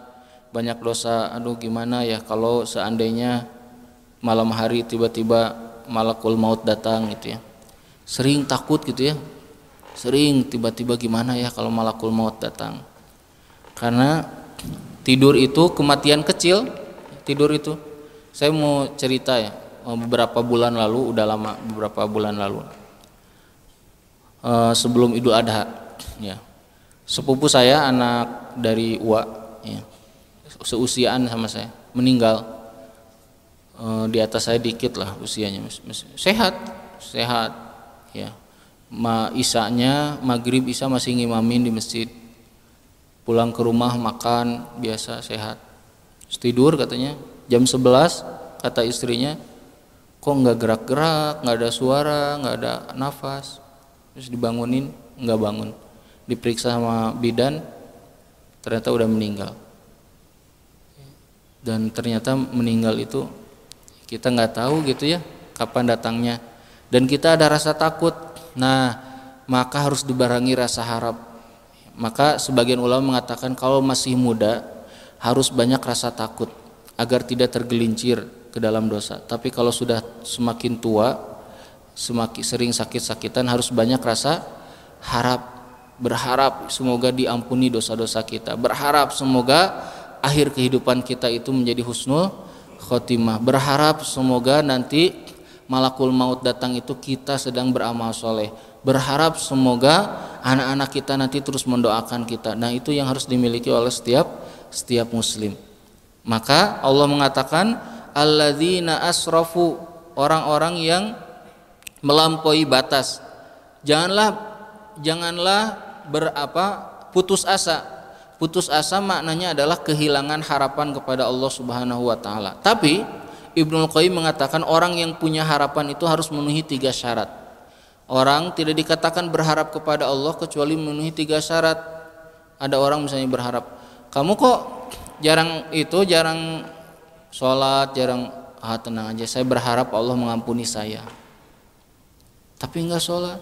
Banyak dosa. Aduh gimana ya kalau seandainya malam hari tiba-tiba malakul maut datang gitu ya. Sering takut gitu ya. Sering tiba-tiba gimana ya kalau malakul maut datang. Karena tidur itu kematian kecil. Tidur itu. Saya mau cerita ya. Beberapa bulan lalu, udah lama, beberapa bulan lalu. Sebelum Idul Adha ya. Sepupu saya anak dari Uwa ya. Seusiaan sama saya, meninggal. Di atas saya dikit lah usianya, sehat ya. Isanya maghrib isya masih ngimamin di masjid, pulang ke rumah makan biasa, sehat. Tidur katanya jam 11, kata istrinya kok nggak gerak-gerak, nggak ada suara, nggak ada nafas. Terus dibangunin nggak bangun, diperiksa sama bidan ternyata udah meninggal. Dan ternyata meninggal itu kita nggak tahu gitu ya kapan datangnya, dan kita ada rasa takut. Nah maka harus dibarengi rasa harap. Maka sebagian ulama mengatakan kalau masih muda harus banyak rasa takut agar tidak tergelincir ke dalam dosa. Tapi kalau sudah semakin tua, semakin sering sakit-sakitan, harus banyak rasa harap, berharap semoga diampuni dosa-dosa kita, berharap semoga akhir kehidupan kita itu menjadi husnul khotimah, berharap semoga nanti malakul maut datang itu kita sedang beramal soleh, berharap semoga anak-anak kita nanti terus mendoakan kita. Nah itu yang harus dimiliki oleh setiap muslim. Maka Allah mengatakan alladzina asrafu, orang-orang yang melampaui batas. Janganlah putus asa. Putus asa maknanya adalah kehilangan harapan kepada Allah Subhanahu wa taala. Tapi Ibnul Qayyim mengatakan orang yang punya harapan itu harus memenuhi 3 syarat. Orang tidak dikatakan berharap kepada Allah kecuali memenuhi 3 syarat. Ada orang misalnya berharap, kamu kok jarang sholat, tenang aja, saya berharap Allah mengampuni saya. Tapi enggak sholat.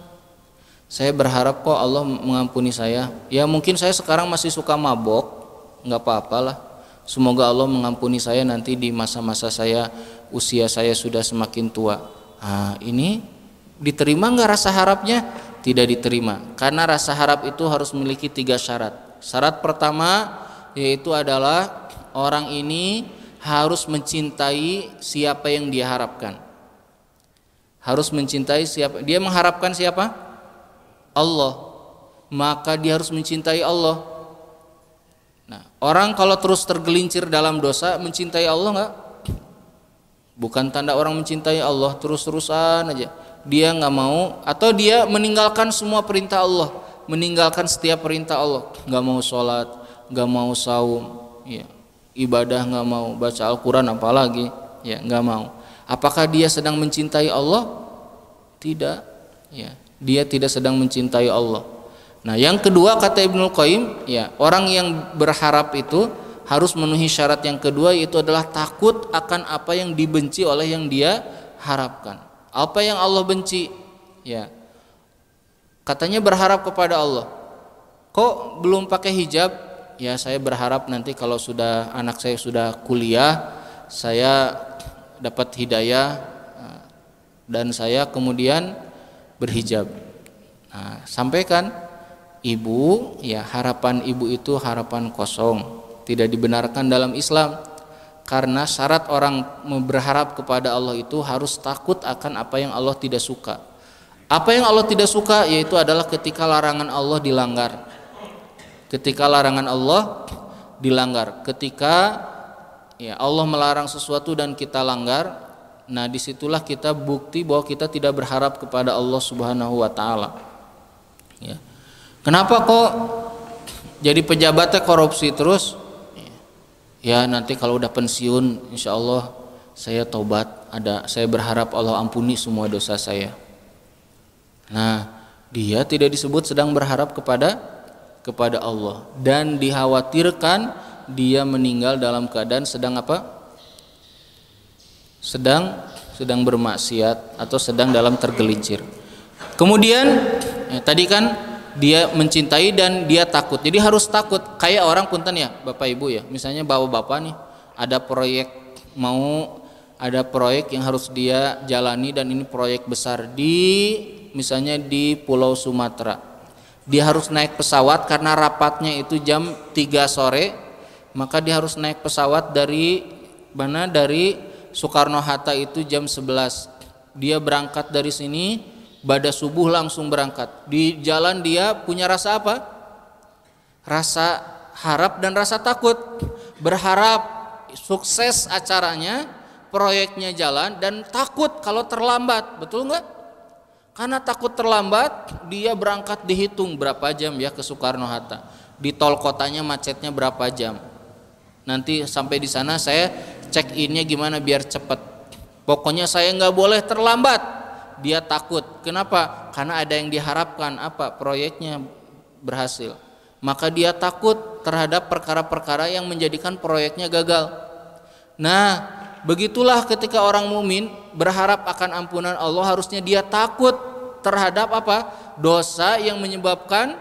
Saya berharap kok Allah mengampuni saya. Ya mungkin saya sekarang masih suka mabok, enggak apa-apalah. Semoga Allah mengampuni saya nanti di masa-masa usia saya sudah semakin tua. Nah, ini diterima enggak rasa harapnya? Tidak diterima. Karena rasa harap itu harus memiliki 3 syarat. Syarat pertama yaitu adalah orang ini harus mencintai siapa yang dia harapkan. Harus mencintai siapa? Dia mengharapkan siapa? Allah. Maka dia harus mencintai Allah. Nah, orang kalau terus tergelincir dalam dosa, mencintai Allah enggak? Bukan tanda orang mencintai Allah, terus-terusan aja. Dia enggak mau, atau dia meninggalkan semua perintah Allah, meninggalkan setiap perintah Allah, enggak mau sholat, enggak mau saum, ya. Ibadah enggak mau, baca Al-Quran apalagi, ya enggak mau. Apakah dia sedang mencintai Allah? Tidak, ya. Dia tidak sedang mencintai Allah. Nah, yang kedua kata Ibnul Qayyim, ya, orang yang berharap itu harus memenuhi syarat yang kedua, yaitu adalah takut akan apa yang dibenci oleh yang dia harapkan. Apa yang Allah benci? Ya. Katanya berharap kepada Allah. Kok belum pakai hijab? Ya, saya berharap nanti kalau anak saya sudah kuliah, saya dapat hidayah dan saya kemudian berhijab. Nah, sampaikan ibu, ya, harapan ibu itu harapan kosong, tidak dibenarkan dalam Islam. Karena syarat orang berharap kepada Allah itu harus takut akan apa yang Allah tidak suka. Apa yang Allah tidak suka yaitu adalah ketika larangan Allah dilanggar. Ketika larangan Allah dilanggar, ketika ya Allah melarang sesuatu dan kita langgar, nah disitulah kita bukti bahwa kita tidak berharap kepada Allah Subhanahu wa taala. Ya. Kenapa kok jadi pejabatnya korupsi terus? Ya nanti kalau udah pensiun insya Allah saya taubat, saya berharap Allah ampuni semua dosa saya. Nah dia tidak disebut sedang berharap kepada Allah, dan dikhawatirkan dia meninggal dalam keadaan sedang apa? Sedang sedang bermaksiat atau sedang dalam tergelincir. Kemudian tadi kan dia mencintai dan dia takut. Jadi harus takut. Kayak orang punten ya, Bapak Ibu ya. Misalnya bapak-bapak nih ada proyek yang harus dia jalani dan ini proyek besar misalnya di Pulau Sumatera. Dia harus naik pesawat karena rapatnya itu jam 3 sore, maka dia harus naik pesawat dari Soekarno-Hatta itu jam 11. Dia berangkat dari sini pada subuh langsung berangkat. Di jalan dia punya rasa apa? Rasa harap dan rasa takut. Berharap sukses acaranya, proyeknya jalan, dan takut kalau terlambat. Betul nggak? Karena takut terlambat, dia berangkat dihitung berapa jam ya ke Soekarno-Hatta. Di tol kotanya macetnya berapa jam. Nanti sampai di sana saya check innya gimana biar cepat. Pokoknya saya nggak boleh terlambat. Dia takut. Kenapa? Karena ada yang diharapkan apa? Proyeknya berhasil. Maka dia takut terhadap perkara-perkara yang menjadikan proyeknya gagal. Nah, begitulah ketika orang mukmin berharap akan ampunan Allah, harusnya dia takut terhadap apa? Dosa yang menyebabkan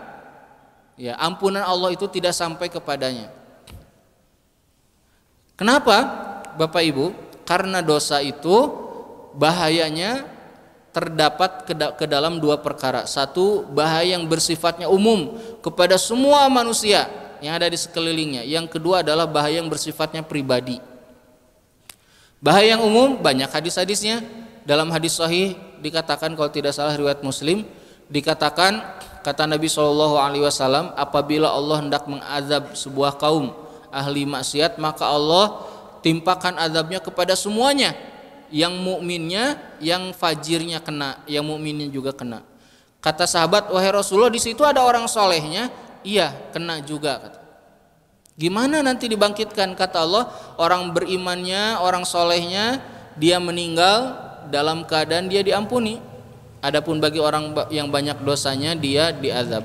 ya ampunan Allah itu tidak sampai kepadanya. Kenapa? Bapak Ibu, karena dosa itu bahayanya terdapat ke dalam dua perkara. Satu, bahaya yang bersifatnya umum kepada semua manusia yang ada di sekelilingnya. Yang kedua adalah bahaya yang bersifatnya pribadi. Bahaya yang umum banyak hadis-hadisnya. Dalam hadis sahih dikatakan, kalau tidak salah riwayat Muslim, dikatakan kata Nabi SAW, apabila Allah hendak mengazab sebuah kaum ahli maksiat, maka Allah timpakan azabnya kepada semuanya. Yang mukminnya, yang fajirnya kena, yang mukminnya juga kena. Kata sahabat, wahai Rasulullah, di situ ada orang solehnya. Iya, kena juga. Kata. Gimana nanti dibangkitkan? Kata Allah, orang berimannya, orang solehnya, dia meninggal dalam keadaan dia diampuni. Adapun bagi orang yang banyak dosanya, dia diazab.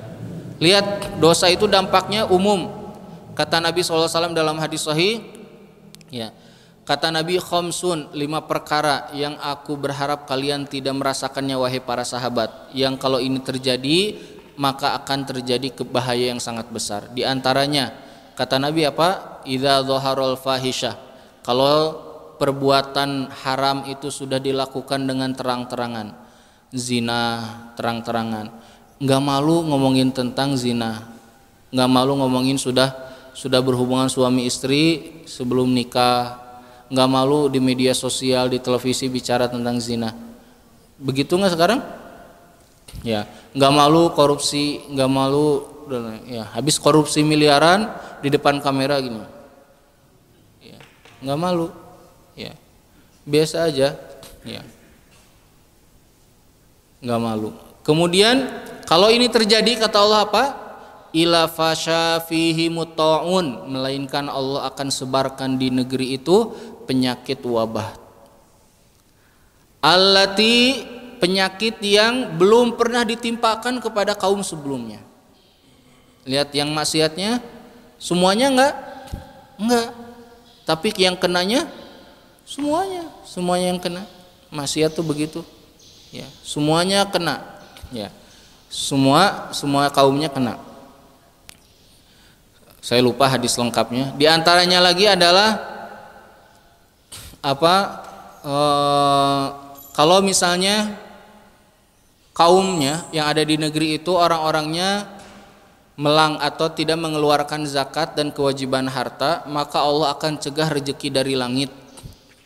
Lihat, dosa itu dampaknya umum. Kata Nabi SAW dalam hadis sahih, ya, kata Nabi, khamsun, 5 perkara yang aku berharap kalian tidak merasakannya wahai para sahabat, yang kalau ini terjadi maka akan terjadi bahaya yang sangat besar. Di antaranya kata Nabi apa? Idza dhaharul fahisyah, kalau perbuatan haram itu sudah dilakukan dengan terang-terangan. Zina terang-terangan. Enggak malu ngomongin tentang zina. Enggak malu ngomongin sudah berhubungan suami istri sebelum nikah. Nggak malu di media sosial, di televisi bicara tentang zina. Begitu nggak sekarang? Ya, nggak malu korupsi, nggak malu ya habis korupsi miliaran di depan kamera gini. Ya, nggak malu. Ya, biasa aja. Ya, nggak malu. Kemudian kalau ini terjadi kata Allah apa? Ila fasha fihi muta'un, melainkan Allah akan sebarkan di negeri itu penyakit wabah. Allati, penyakit yang belum pernah ditimpakan kepada kaum sebelumnya. Lihat yang maksiatnya semuanya enggak. Tapi yang kenanya semuanya yang kena. Maksiat tuh begitu. Ya, semuanya kena. Ya. Semua kaumnya kena. Saya lupa hadis lengkapnya. Di antaranya lagi adalah kalau misalnya kaumnya yang ada di negeri itu orang-orangnya melang atau tidak mengeluarkan zakat dan kewajiban harta, maka Allah akan cegah rezeki dari langit.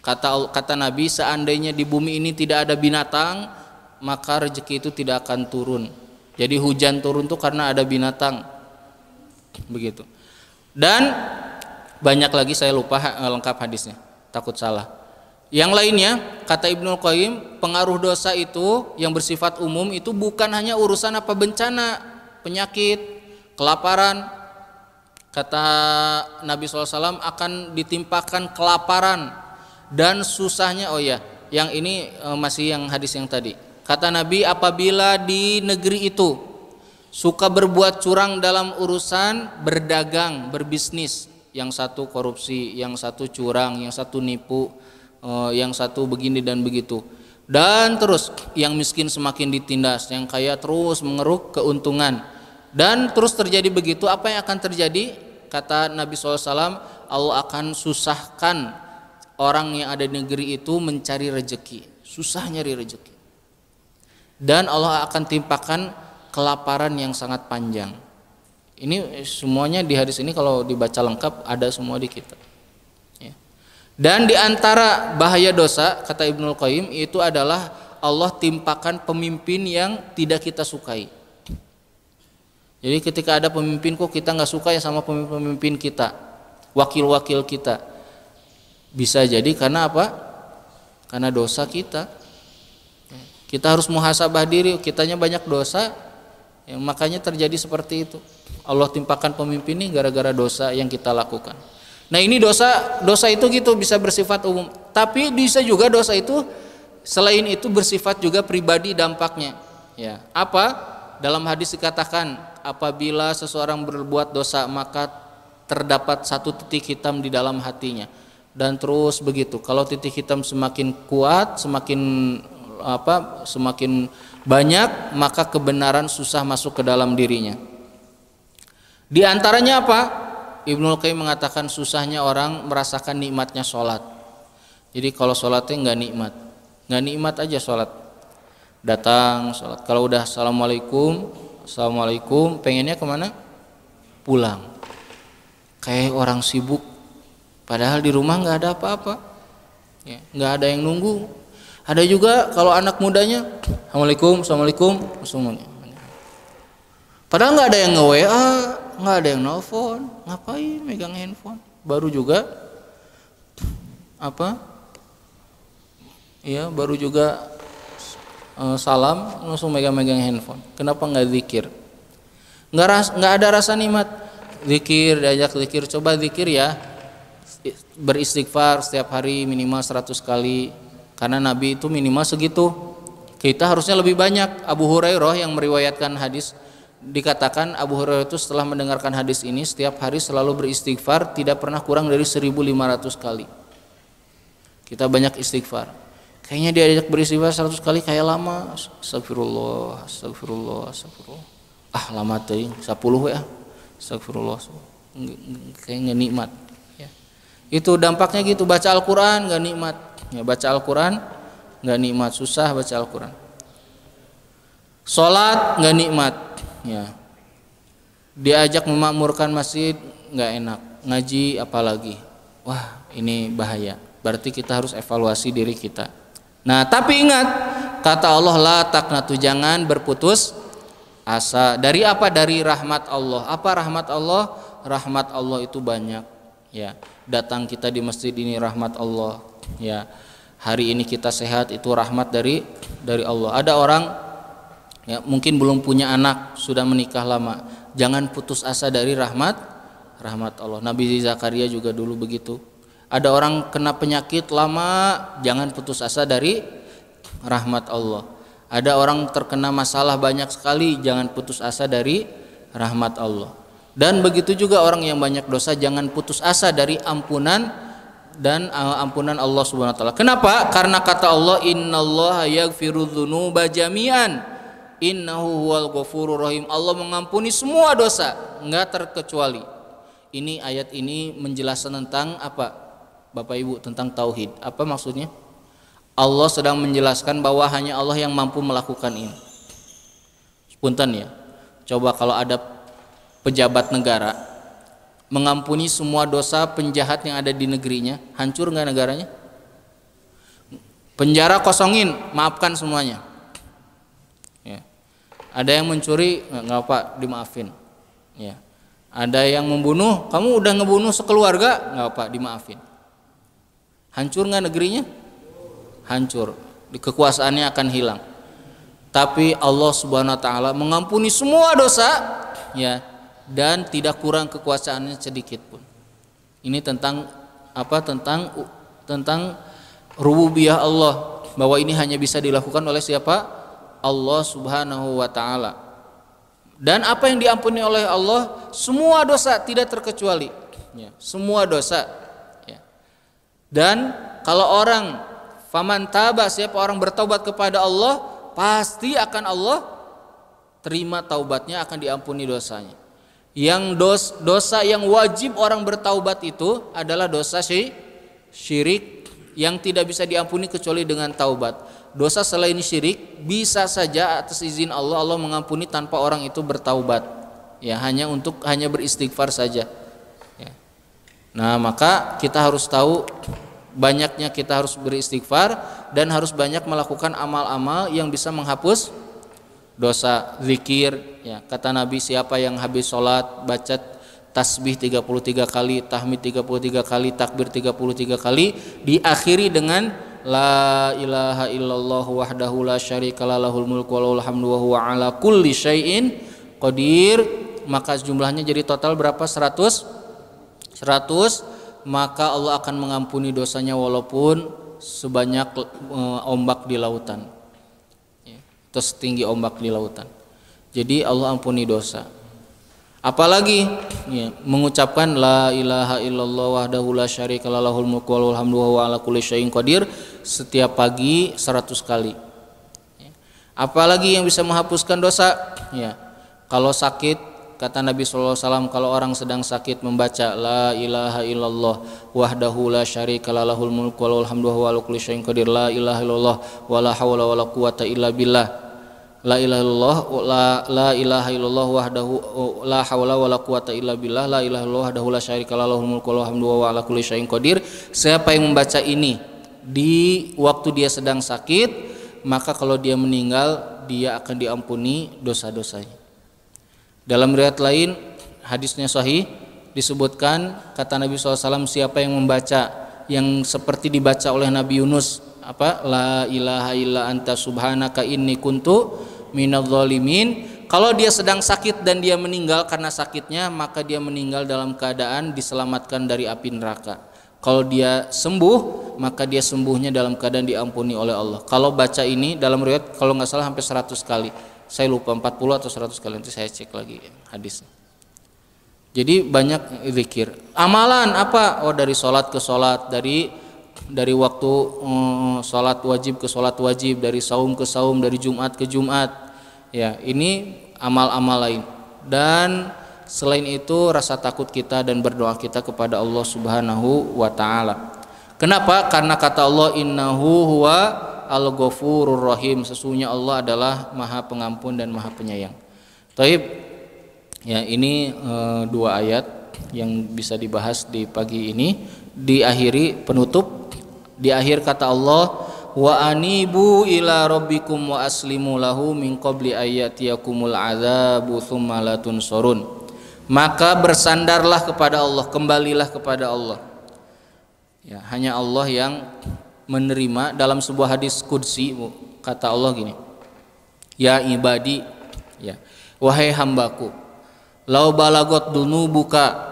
Kata Nabi, seandainya di bumi ini tidak ada binatang, maka rezeki itu tidak akan turun. Jadi hujan turun tuh karena ada binatang. Begitu. Dan banyak lagi, saya lupa lengkap hadisnya, takut salah. Yang lainnya, kata Ibnu Qayyim, pengaruh dosa itu yang bersifat umum itu bukan hanya urusan apa bencana, penyakit, kelaparan. Kata Nabi SAW akan ditimpakan kelaparan dan susahnya. Oh ya, yang ini masih yang hadis yang tadi. Kata Nabi, apabila di negeri itu suka berbuat curang dalam urusan berdagang, berbisnis, yang satu korupsi, yang satu curang, yang satu nipu, yang satu begini dan begitu. Dan terus yang miskin semakin ditindas, yang kaya terus mengeruk keuntungan. Dan terus terjadi begitu, apa yang akan terjadi? Kata Nabi SAW, Allah akan susahkan orang yang ada di negeri itu mencari rezeki, susah nyari rezeki. Dan Allah akan timpakan kelaparan yang sangat panjang. Ini semuanya di hadis ini kalau dibaca lengkap ada semua di kitab. Ya. Dan di antara bahaya dosa, kata Ibnul Qayyim, itu adalah Allah timpakan pemimpin yang tidak kita sukai. Jadi ketika ada pemimpin kok kita nggak suka ya sama pemimpin kita, wakil-wakil kita, bisa jadi karena apa? Karena dosa kita. Kita harus muhasabah diri, kitanya banyak dosa, ya, makanya terjadi seperti itu. Allah timpakan pemimpin ini gara-gara dosa yang kita lakukan. Nah ini dosa itu gitu bisa bersifat umum, tapi bisa juga dosa itu selain itu bersifat juga pribadi dampaknya. Ya, apa? Dalam hadis dikatakan apabila seseorang berbuat dosa maka terdapat satu titik hitam di dalam hatinya, dan terus begitu. Kalau titik hitam semakin kuat, semakin banyak, maka kebenaran susah masuk ke dalam dirinya. Di antaranya apa? Ibnul Qayyim mengatakan susahnya orang merasakan nikmatnya sholat. Jadi kalau sholatnya nggak nikmat aja sholat. Datang sholat, kalau udah assalamualaikum, pengennya kemana? Pulang. Kayak orang sibuk, padahal di rumah nggak ada apa-apa, ya, nggak ada yang nunggu. Ada juga kalau anak mudanya, assalamualaikum, padahal nggak ada yang nge-WA, nggak ada yang nelfon, ngapain megang handphone? Baru juga baru juga salam langsung megang handphone. Kenapa nggak zikir? Nggak ada rasa nikmat. Zikir, diajak zikir, coba zikir ya, beristighfar setiap hari minimal 100 kali. Karena Nabi itu minimal segitu. Kita harusnya lebih banyak. Abu Hurairah yang meriwayatkan hadis, dikatakan Abu Hurairah itu setelah mendengarkan hadis ini setiap hari selalu beristighfar tidak pernah kurang dari 1500 kali. Kita banyak istighfar. Kayaknya diajak beristighfar 100 kali kayak lama. Astagfirullah. Lama teuing 10 ya. Astagfirullah. Kayak nggak nikmat. Ya. Itu dampaknya gitu. Baca Al-Quran nggak nikmat. Ya, baca Al-Quran nggak nikmat, susah baca Al-Quran. Sholat nggak nikmat. Ya. Diajak memakmurkan masjid nggak enak. Ngaji apalagi. Wah ini bahaya. Berarti kita harus evaluasi diri kita. Nah tapi ingat kata Allah, la taqnatu, jangan berputus asa. Dari apa? Dari rahmat Allah. Apa rahmat Allah? Rahmat Allah itu banyak. Ya, datang kita di masjid ini rahmat Allah. Ya, hari ini kita sehat itu rahmat dari Allah. Ada orang ya mungkin belum punya anak, sudah menikah lama. Jangan putus asa dari rahmat Allah. Nabi Zakaria juga dulu begitu. Ada orang kena penyakit lama, jangan putus asa dari rahmat Allah. Ada orang terkena masalah banyak sekali, jangan putus asa dari rahmat Allah. Dan begitu juga orang yang banyak dosa, jangan putus asa dari ampunan Allah Subhanahu wa taala. Kenapa? Karena kata Allah, innallaha yaghfiru dzunuba jami'an innahu huwal ghafurur rahim. Allah mengampuni semua dosa, enggak terkecuali. Ini ayat ini menjelaskan tentang apa? Bapak Ibu, tentang tauhid. Apa maksudnya? Allah sedang menjelaskan bahwa hanya Allah yang mampu melakukan ini. Punten ya. Coba kalau ada pejabat negara mengampuni semua dosa penjahat yang ada di negerinya, hancur nggak negaranya? Penjara kosongin, maafkan semuanya. Ya. Ada yang mencuri, nggak apa, dimaafin. Ya. Ada yang membunuh, kamu udah ngebunuh sekeluarga, nggak apa, dimaafin. Hancur nggak negerinya? Hancur. Kekuasaannya akan hilang. Tapi Allah Subhanahu wa taala mengampuni semua dosa, ya, dan tidak kurang kekuasaannya sedikit pun. Ini tentang apa? Tentang rububiyah Allah, bahwa ini hanya bisa dilakukan oleh siapa? Allah Subhanahu wa taala. Dan apa yang diampuni oleh Allah, semua dosa tidak terkecuali, ya, semua dosa. Dan kalau orang faman taba, siapa orang bertaubat kepada Allah, pasti akan Allah terima taubatnya, akan diampuni dosanya. Yang dosa yang wajib orang bertaubat itu adalah dosa syirik yang tidak bisa diampuni kecuali dengan taubat. Dosa selain syirik bisa saja atas izin Allah, Allah mengampuni tanpa orang itu bertaubat. Ya, hanya beristighfar saja. Ya. Nah, maka kita harus tahu banyaknya kita harus beristighfar dan harus banyak melakukan amal-amal yang bisa menghapus dosa. Zikir, ya, kata Nabi, siapa yang habis sholat baca tasbih 33 kali, tahmid 33 kali, takbir 33 kali, diakhiri dengan la ilaha illallah wahdahu la syarikalah lahul mulku wa lahul hamdu wa huwa ala kulli syai'in qadir, maka jumlahnya jadi total berapa? 100, maka Allah akan mengampuni dosanya walaupun sebanyak ombak di lautan, ya, atau setinggi ombak di lautan. Jadi Allah ampuni dosa. Apalagi, ya, mengucapkan la ilaha illallah wahdahu la syarikalah lahul mulku wa lahul hamdu wa huwa ala kulli syai'in qadir setiap pagi 100 kali. Ya. Apalagi yang bisa menghapuskan dosa, ya, kalau sakit, kata Nabi SAW, kalau orang sedang sakit membaca la ilaha illallah wahdahu la syarikalah lahul mulku wa lahul hamdu wa huwa ala kulli syai'in qadir, la ilaha illallah wa la haula wa la quwata illa billah, la ilaha illallah la ilaha illallah wahdahu la haula wa la quwata illa billah, la ilaha illallah wahdahu la syarikalah lahul mulku wa lahul hamdu wa huwa ala kulli syai'in qadir. Siapa yang membaca ini di waktu dia sedang sakit, maka kalau dia meninggal dia akan diampuni dosa-dosanya. Dalam riwayat lain, hadisnya sahih, disebutkan kata Nabi SAW, siapa yang membaca yang seperti dibaca oleh Nabi Yunus, apa, la ilaha illa anta subhanaka inni kuntu minadz zalimin, kalau dia sedang sakit dan dia meninggal karena sakitnya, maka dia meninggal dalam keadaan diselamatkan dari api neraka. Kalau dia sembuh, maka dia sembuhnya dalam keadaan diampuni oleh Allah. Kalau baca ini dalam riwayat, kalau nggak salah sampai 100 kali. Saya lupa 40 atau 100 kali, nanti saya cek lagi hadisnya. Jadi banyak zikir. Amalan apa? Oh, dari sholat ke sholat, dari waktu sholat wajib ke sholat wajib, dari saum ke saum, dari Jumat ke Jumat. Ya, ini amal-amal lain. Dan selain itu rasa takut kita dan berdoa kita kepada Allah Subhanahu wa taala. Kenapa? Karena kata Allah, innahu huwa Al-Ghafurur Rahim, sesungguhnya Allah adalah Maha Pengampun dan Maha Penyayang. Taib, ya, ini dua ayat yang bisa dibahas di pagi ini. Diakhiri penutup, di akhir kata Allah, wa anibu ila rabbikum wa aslimu lahu min qabli ayyatiyakumul adzabu tsumma la tunsurun. Maka bersandarlah kepada Allah, kembalilah kepada Allah. Ya, hanya Allah yang menerima. Dalam sebuah hadis qudsi kata Allah gini, ya ibadi, ya, wahai hambaku, lau balagot dunubuka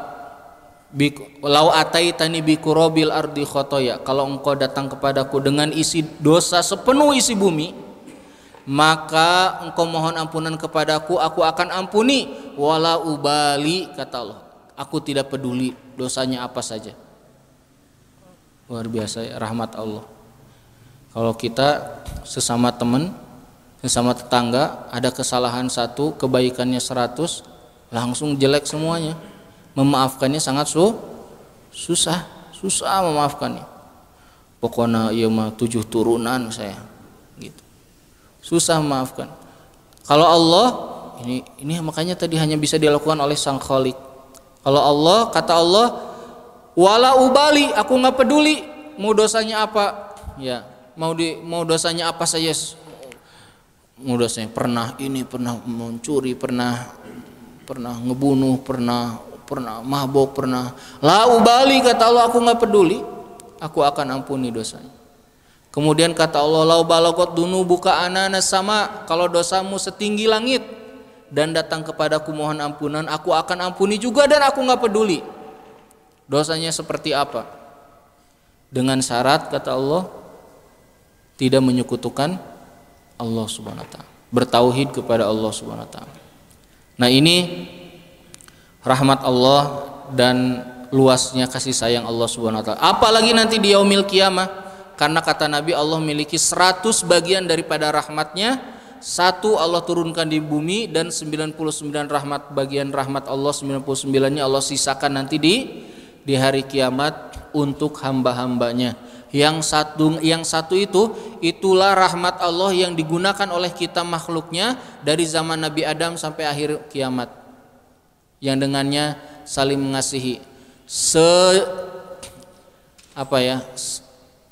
lau ataitani bikurobil ardi khotoya, kalau engkau datang kepadaku dengan isi dosa sepenuh isi bumi, maka engkau mohon ampunan kepadaku, aku akan ampuni, wala ubali, kata Allah, aku tidak peduli dosanya apa saja. Luar biasa ya, rahmat Allah. Kalau kita sesama teman, sesama tetangga, ada kesalahan satu, kebaikannya 100, langsung jelek semuanya. Memaafkannya sangat susah memaafkannya. Pokoknya iya mah 7 turunan saya, gitu. Susah memaafkan. Kalau Allah, ini makanya tadi hanya bisa dilakukan oleh Sang Khalik. Kalau Allah, kata Allah, wala ubali, aku nggak peduli mau dosanya apa, ya, mau dosanya apa saja, mau dosanya pernah mencuri, pernah ngebunuh, pernah mabok, pernah, la ubali, kata Allah, aku nggak peduli, aku akan ampuni dosanya. Kemudian kata Allah, lau balagot dunubuka ananas sama, kalau dosamu setinggi langit dan datang kepadaku mohon ampunan, aku akan ampuni juga dan aku nggak peduli dosanya seperti apa, dengan syarat, kata Allah, tidak menyekutukan Allah Subhanahu wa taala, bertauhid kepada Allah Subhanahu wa taala. Nah, ini rahmat Allah dan luasnya kasih sayang Allah Subhanahu wa taala. Apalagi nanti di yaumil kiamah, karena kata Nabi Allah memiliki 100 bagian daripada rahmatnya, satu Allah turunkan di bumi dan 99 rahmat bagian rahmat Allah 99-nya Allah sisakan nanti di hari kiamat untuk hamba-hambanya. Yang satu itulah rahmat Allah yang digunakan oleh kita makhluknya dari zaman Nabi Adam sampai akhir kiamat, yang dengannya saling mengasihi.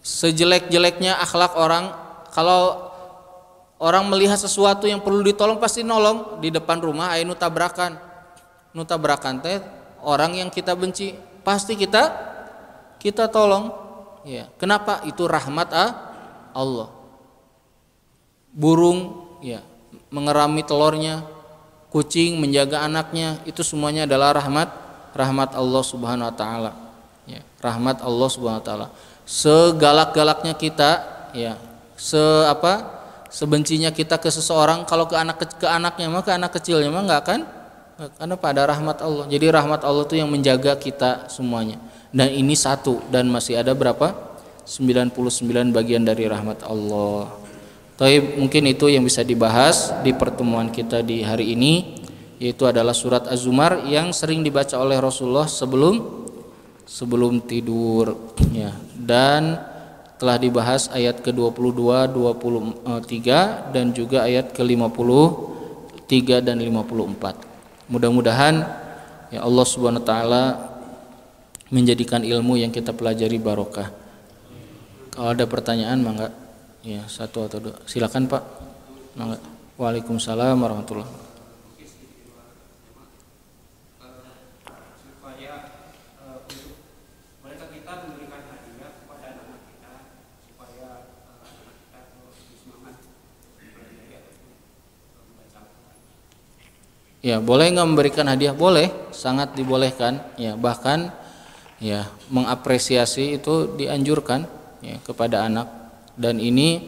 Sejelek-jeleknya akhlak orang, kalau orang melihat sesuatu yang perlu ditolong pasti nolong. Di depan rumah aya nu tabrakan teh orang yang kita benci, pasti kita tolong. Ya, kenapa? Itu rahmat Allah. Burung ya mengerami telurnya, kucing menjaga anaknya, itu semuanya adalah rahmat Allah Subhanahu wa taala. Ya, rahmat Allah Subhanahu wa taala. Segalak-galaknya kita, ya, sebencinya kita ke seseorang, kalau ke anaknya mah, ke anak kecilnya mah enggak akan, karena pada rahmat Allah. Jadi rahmat Allah itu yang menjaga kita semuanya. Dan ini satu, dan masih ada berapa? 99 bagian dari rahmat Allah. Tapi mungkin itu yang bisa dibahas di pertemuan kita di hari ini, yaitu adalah surat Az-Zumar yang sering dibaca oleh Rasulullah sebelum tidur, ya. Dan telah dibahas ayat ke-22, 23 dan juga ayat ke-53 dan 54. Mudah-mudahan ya Allah Subhanahu wa taala menjadikan ilmu yang kita pelajari barokah. Kalau ada pertanyaan mangga, ya, satu atau dua, silakan Pak. Mangga. Waalaikumsalam warahmatullahi wabarakatuh. Ya, boleh nggak memberikan hadiah? Boleh, sangat dibolehkan. Ya, bahkan ya mengapresiasi itu dianjurkan ya kepada anak. Dan ini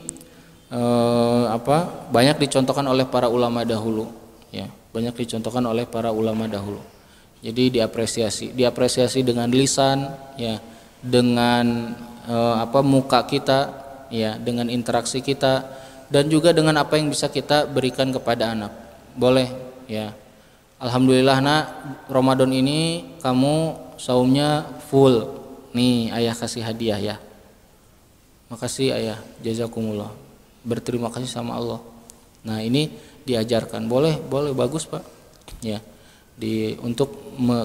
banyak dicontohkan oleh para ulama dahulu. Ya, banyak dicontohkan oleh para ulama dahulu. Jadi diapresiasi dengan lisan, ya, dengan muka kita, ya, dengan interaksi kita, dan juga dengan apa yang bisa kita berikan kepada anak. Boleh, ya. Alhamdulillah nak, Ramadan ini kamu saumnya full. Nih ayah kasih hadiah ya. Makasih ayah, jazakumullah. Berterima kasih sama Allah. Nah ini diajarkan, boleh bagus Pak. Ya,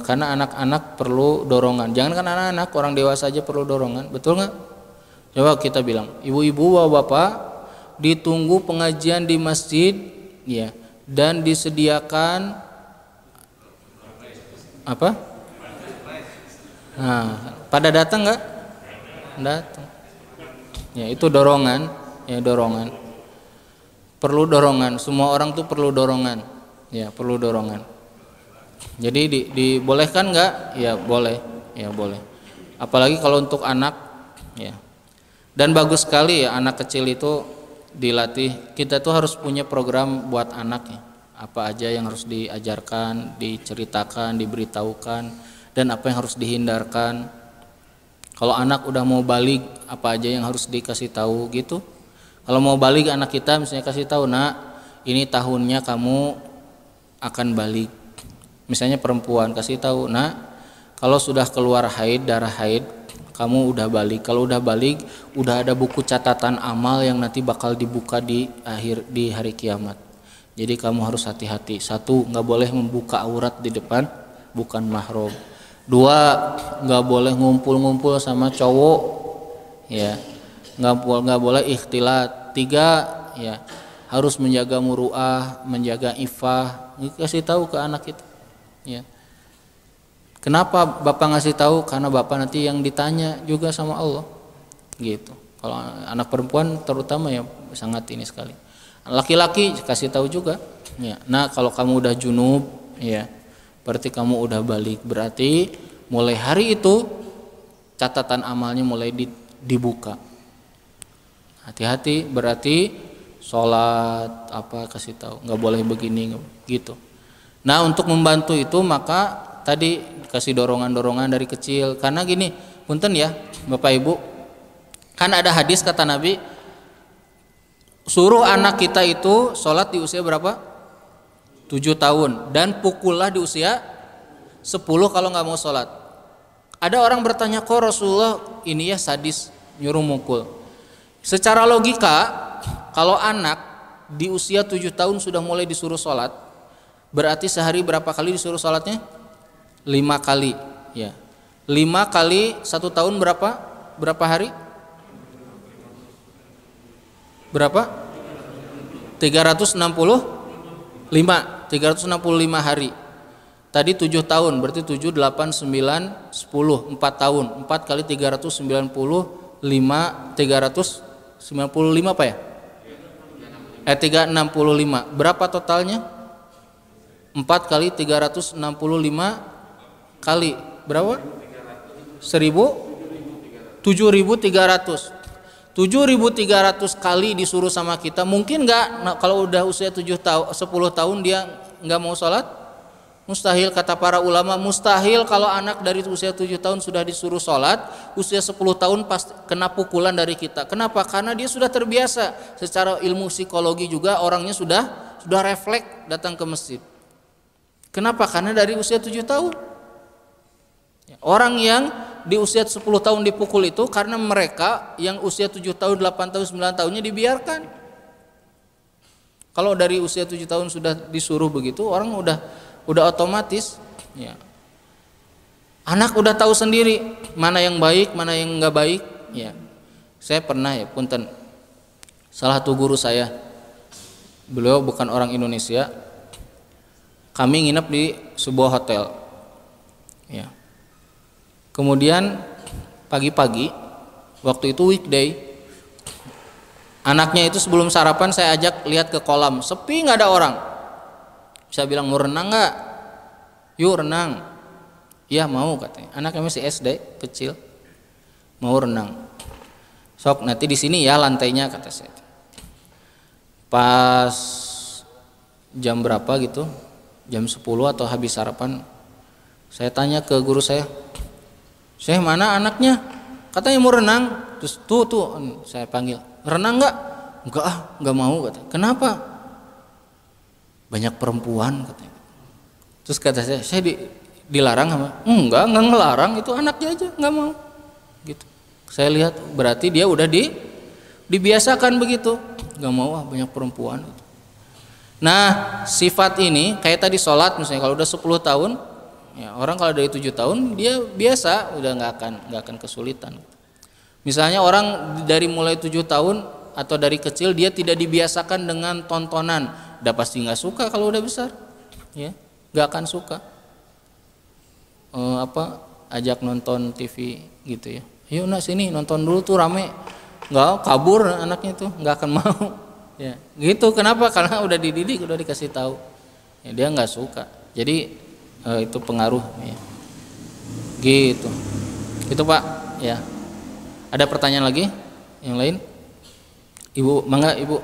karena anak-anak perlu dorongan. Jangan kan anak-anak, orang dewasa aja perlu dorongan, betul nggak? Coba kita bilang, ibu-ibu, bapak-bapak, ditunggu pengajian di masjid, ya, dan disediakan apa? Nah, pada datang nggak? Datang. Ya, itu dorongan, ya, dorongan. Perlu dorongan. Semua orang tuh perlu dorongan. Ya, perlu dorongan. Jadi dibolehkan nggak? Ya, boleh. Ya, boleh. Apalagi kalau untuk anak, ya. Dan bagus sekali ya anak kecil itu dilatih. Kita tuh harus punya program buat anak ya. Apa aja yang harus diajarkan, diceritakan, diberitahukan, dan apa yang harus dihindarkan. Kalau anak udah mau balik, apa aja yang harus dikasih tahu gitu. Kalau mau balik anak kita misalnya kasih tahu, nak, ini tahunnya kamu akan balik. Misalnya perempuan kasih tahu, nak, kalau sudah keluar haid, darah haid, kamu udah balik. Kalau udah balik, udah ada buku catatan amal yang nanti bakal dibuka di hari kiamat. Jadi kamu harus hati-hati. 1, nggak boleh membuka aurat di depan bukan mahram. 2, nggak boleh ngumpul-ngumpul sama cowok, ya, nggak boleh ikhtilat. 3, ya, harus menjaga muruah, menjaga ifah. Kasih tahu ke anak itu, ya. Kenapa bapak ngasih tahu? Karena bapak nanti yang ditanya juga sama Allah, gitu. Kalau anak perempuan terutama ya sangat ini sekali. Laki-laki kasih tahu juga, ya. Nah, kalau kamu udah junub, ya, berarti kamu udah balik. Berarti mulai hari itu catatan amalnya mulai dibuka. Hati-hati, berarti sholat kasih tahu, nggak boleh begini, gitu. Nah, untuk membantu itu maka tadi kasih dorongan-dorongan dari kecil. Karena gini, punten ya Bapak Ibu, kan ada hadis kata Nabi, suruh anak kita itu sholat di usia berapa? 7 tahun, dan pukullah di usia 10 kalau nggak mau sholat. Ada orang bertanya, kok Rasulullah ini ya sadis nyuruh mukul? Secara logika, kalau anak di usia 7 tahun sudah mulai disuruh sholat, berarti sehari berapa kali disuruh sholatnya? 5 kali ya. 5 kali 1 tahun berapa hari? Berapa? 365 hari. Tadi 7 tahun berarti 7, 8, 9, 10 4 tahun. 4 kali 395 apa ya? 365. Berapa totalnya? 4 kali 365 kali berapa? 7.300 kali disuruh sama kita. Mungkin nggak kalau udah usia 10 tahun dia nggak mau sholat? Mustahil, kata para ulama, mustahil kalau anak dari usia 7 tahun sudah disuruh sholat, usia 10 tahun pasti kena pukulan dari kita. Kenapa? Karena dia sudah terbiasa. Secara ilmu psikologi juga orangnya sudah refleks datang ke masjid. Kenapa? Karena dari usia 7 tahun. Orang yang di usia 10 tahun dipukul itu karena mereka yang usia 7 tahun, 8 tahun, 9 tahunnya dibiarkan. Kalau dari usia 7 tahun sudah disuruh begitu, orang udah otomatis ya. Anak udah tahu sendiri mana yang baik, mana yang enggak baik ya. Saya pernah ya, punten, salah satu guru saya, beliau bukan orang Indonesia, kami nginep di sebuah hotel ya. Kemudian pagi-pagi waktu itu weekday, anaknya itu sebelum sarapan saya ajak lihat ke kolam, sepi nggak ada orang. Saya bilang, mau renang nggak? Yuk renang. Iya mau, katanya. Anaknya masih SD kecil, mau renang. Sok nanti di sini ya lantainya, kata saya. Pas jam berapa gitu, jam 10 atau habis sarapan, saya tanya ke guru saya mana anaknya? Katanya mau renang. Terus tuh saya panggil, renang nggak? Nggak mau, kata. Kenapa? Banyak perempuan, katanya. Terus kata saya dilarang sama? Enggak ngelarang, itu anaknya aja nggak mau. Gitu. Saya lihat berarti dia udah dibiasakan begitu, nggak mau banyak perempuan. Nah sifat ini kayak tadi sholat misalnya, kalau udah 10 tahun, ya orang kalau dari 7 tahun dia biasa, udah nggak akan kesulitan. Misalnya orang dari mulai 7 tahun atau dari kecil dia tidak dibiasakan dengan tontonan, udah pasti nggak suka kalau udah besar, ya nggak akan suka. Ajak nonton TV gitu ya, yuk nak sini nonton dulu tuh rame, nggak, kabur anaknya tuh, nggak akan mau, ya gitu. Kenapa? Karena udah dididik, udah dikasih tahu, ya dia nggak suka. Jadi itu pengaruh, ya. Gitu, itu Pak, ya. Ada pertanyaan lagi yang lain? Ibu, mangga Ibu.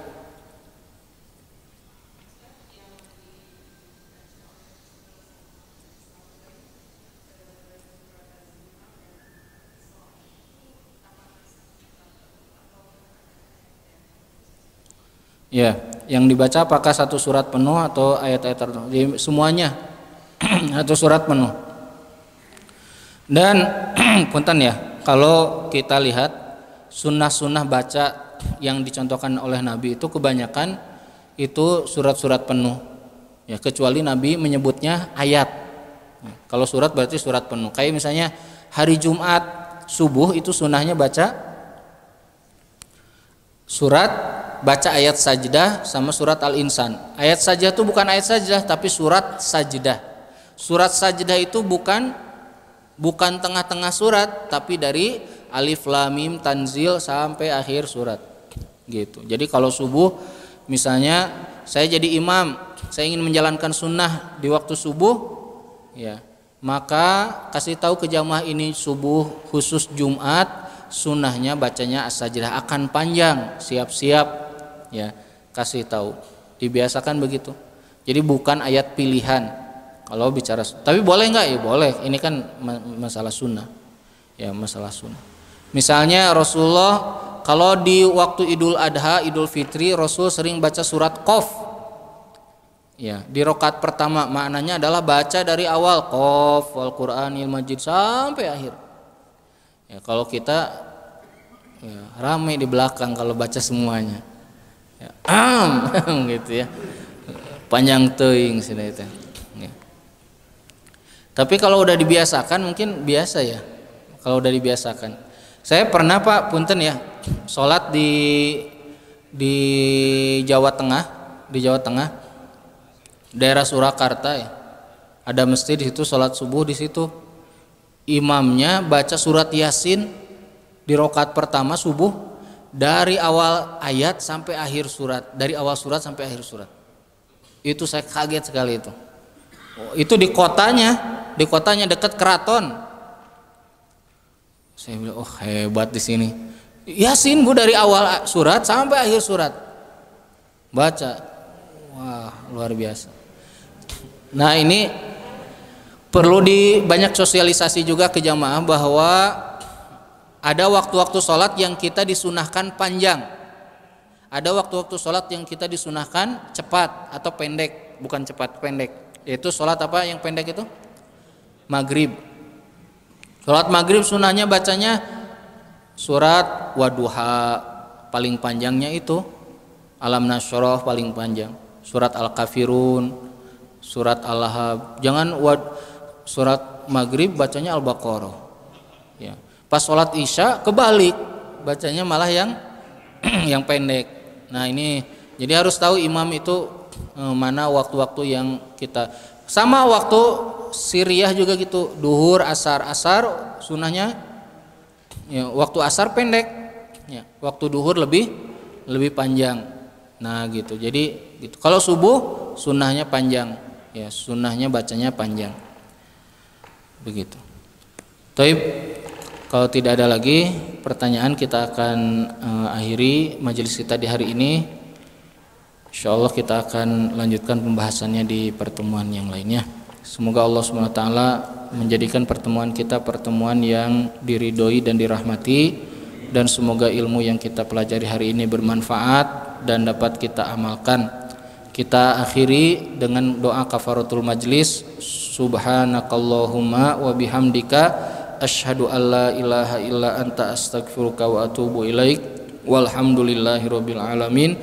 Ya, yang dibaca apakah satu surat penuh atau ayat-ayat tertentu? Semuanya atau surat penuh. Dan punten ya, kalau kita lihat sunnah-sunnah baca yang dicontohkan oleh Nabi itu kebanyakan itu surat-surat penuh. Ya, kecuali Nabi menyebutnya ayat. Kalau surat berarti surat penuh. Kayak misalnya hari Jumat subuh itu sunnahnya baca baca ayat sajdah sama surat Al-Insan. Ayat sajdah itu bukan ayat sajdah tapi surat sajdah. Surat sajdah itu bukan tengah-tengah surat tapi dari alif lam mim tanzil sampai akhir surat. Gitu. Jadi kalau subuh misalnya saya jadi imam, saya ingin menjalankan sunnah di waktu subuh, ya, maka kasih tahu ke jamaah ini subuh khusus Jumat, sunnahnya bacanya as-sajdah, akan panjang, siap-siap. Ya, kasih tahu, dibiasakan begitu. Jadi bukan ayat pilihan. Kalau bicara, tapi boleh nggak? Ya boleh. Ini kan masalah sunnah. Ya, masalah sunnah. Misalnya Rasulullah kalau di waktu Idul Adha, Idul Fitri, Rasul sering baca surat Qaf. Ya, di rakaat pertama maknanya adalah baca dari awal Qaf wal Qur'anil Majid sampai akhir. Ya, kalau kita ya, ramai di belakang kalau baca semuanya. Ya, gitu ya. Panjang teuing sini itu. Ya. Tapi kalau udah dibiasakan mungkin biasa ya. Kalau udah dibiasakan. Saya pernah Pak, punten ya, sholat di Jawa Tengah, daerah Surakarta ya. Ada masjid di situ, sholat subuh di situ. Imamnya baca surat Yasin di rakaat pertama subuh dari awal ayat sampai akhir surat, dari awal surat sampai akhir surat. Itu saya kaget sekali itu. Itu di kotanya dekat keraton. Saya bilang, oh hebat di sini. Yasin Bu dari awal surat sampai akhir surat baca. Wah, luar biasa. Nah, ini perlu banyak sosialisasi juga ke jamaah bahwa ada waktu-waktu sholat yang kita disunahkan panjang. Ada waktu-waktu sholat yang kita disunahkan cepat atau pendek, bukan cepat, pendek. Yaitu sholat apa yang pendek itu? Maghrib. Sholat maghrib sunahnya bacanya surat Wadduha, paling panjangnya itu Alam Nasyrah paling panjang, surat Al-Kafirun, surat Al-Lahab. Jangan surat maghrib bacanya Al-Baqarah. Ya. Pas sholat isya kebalik, bacanya malah yang yang pendek. Nah ini jadi harus tahu imam itu mana waktu-waktu yang kita, sama waktu Siriyah juga gitu, duhur, asar sunahnya ya, waktu asar pendek ya, waktu duhur lebih panjang. Nah gitu, jadi gitu. Kalau subuh sunahnya panjang ya, sunahnya bacanya panjang begitu. Taib, kalau tidak ada lagi pertanyaan kita akan akhiri majelis kita di hari ini. Insyaallah kita akan lanjutkan pembahasannya di pertemuan yang lainnya. Semoga Allah SWT menjadikan pertemuan kita pertemuan yang diridhoi dan dirahmati, dan semoga ilmu yang kita pelajari hari ini bermanfaat dan dapat kita amalkan. Kita akhiri dengan doa kafaratul majlis. Subhanakallahumma wa bihamdika asyhadu an la ilaha illa anta astaghfiruka wa atubu ilaik. Walhamdulillahirabbil alamin.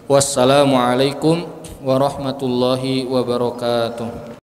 Wassalamualaikum warahmatullahi wabarakatuh.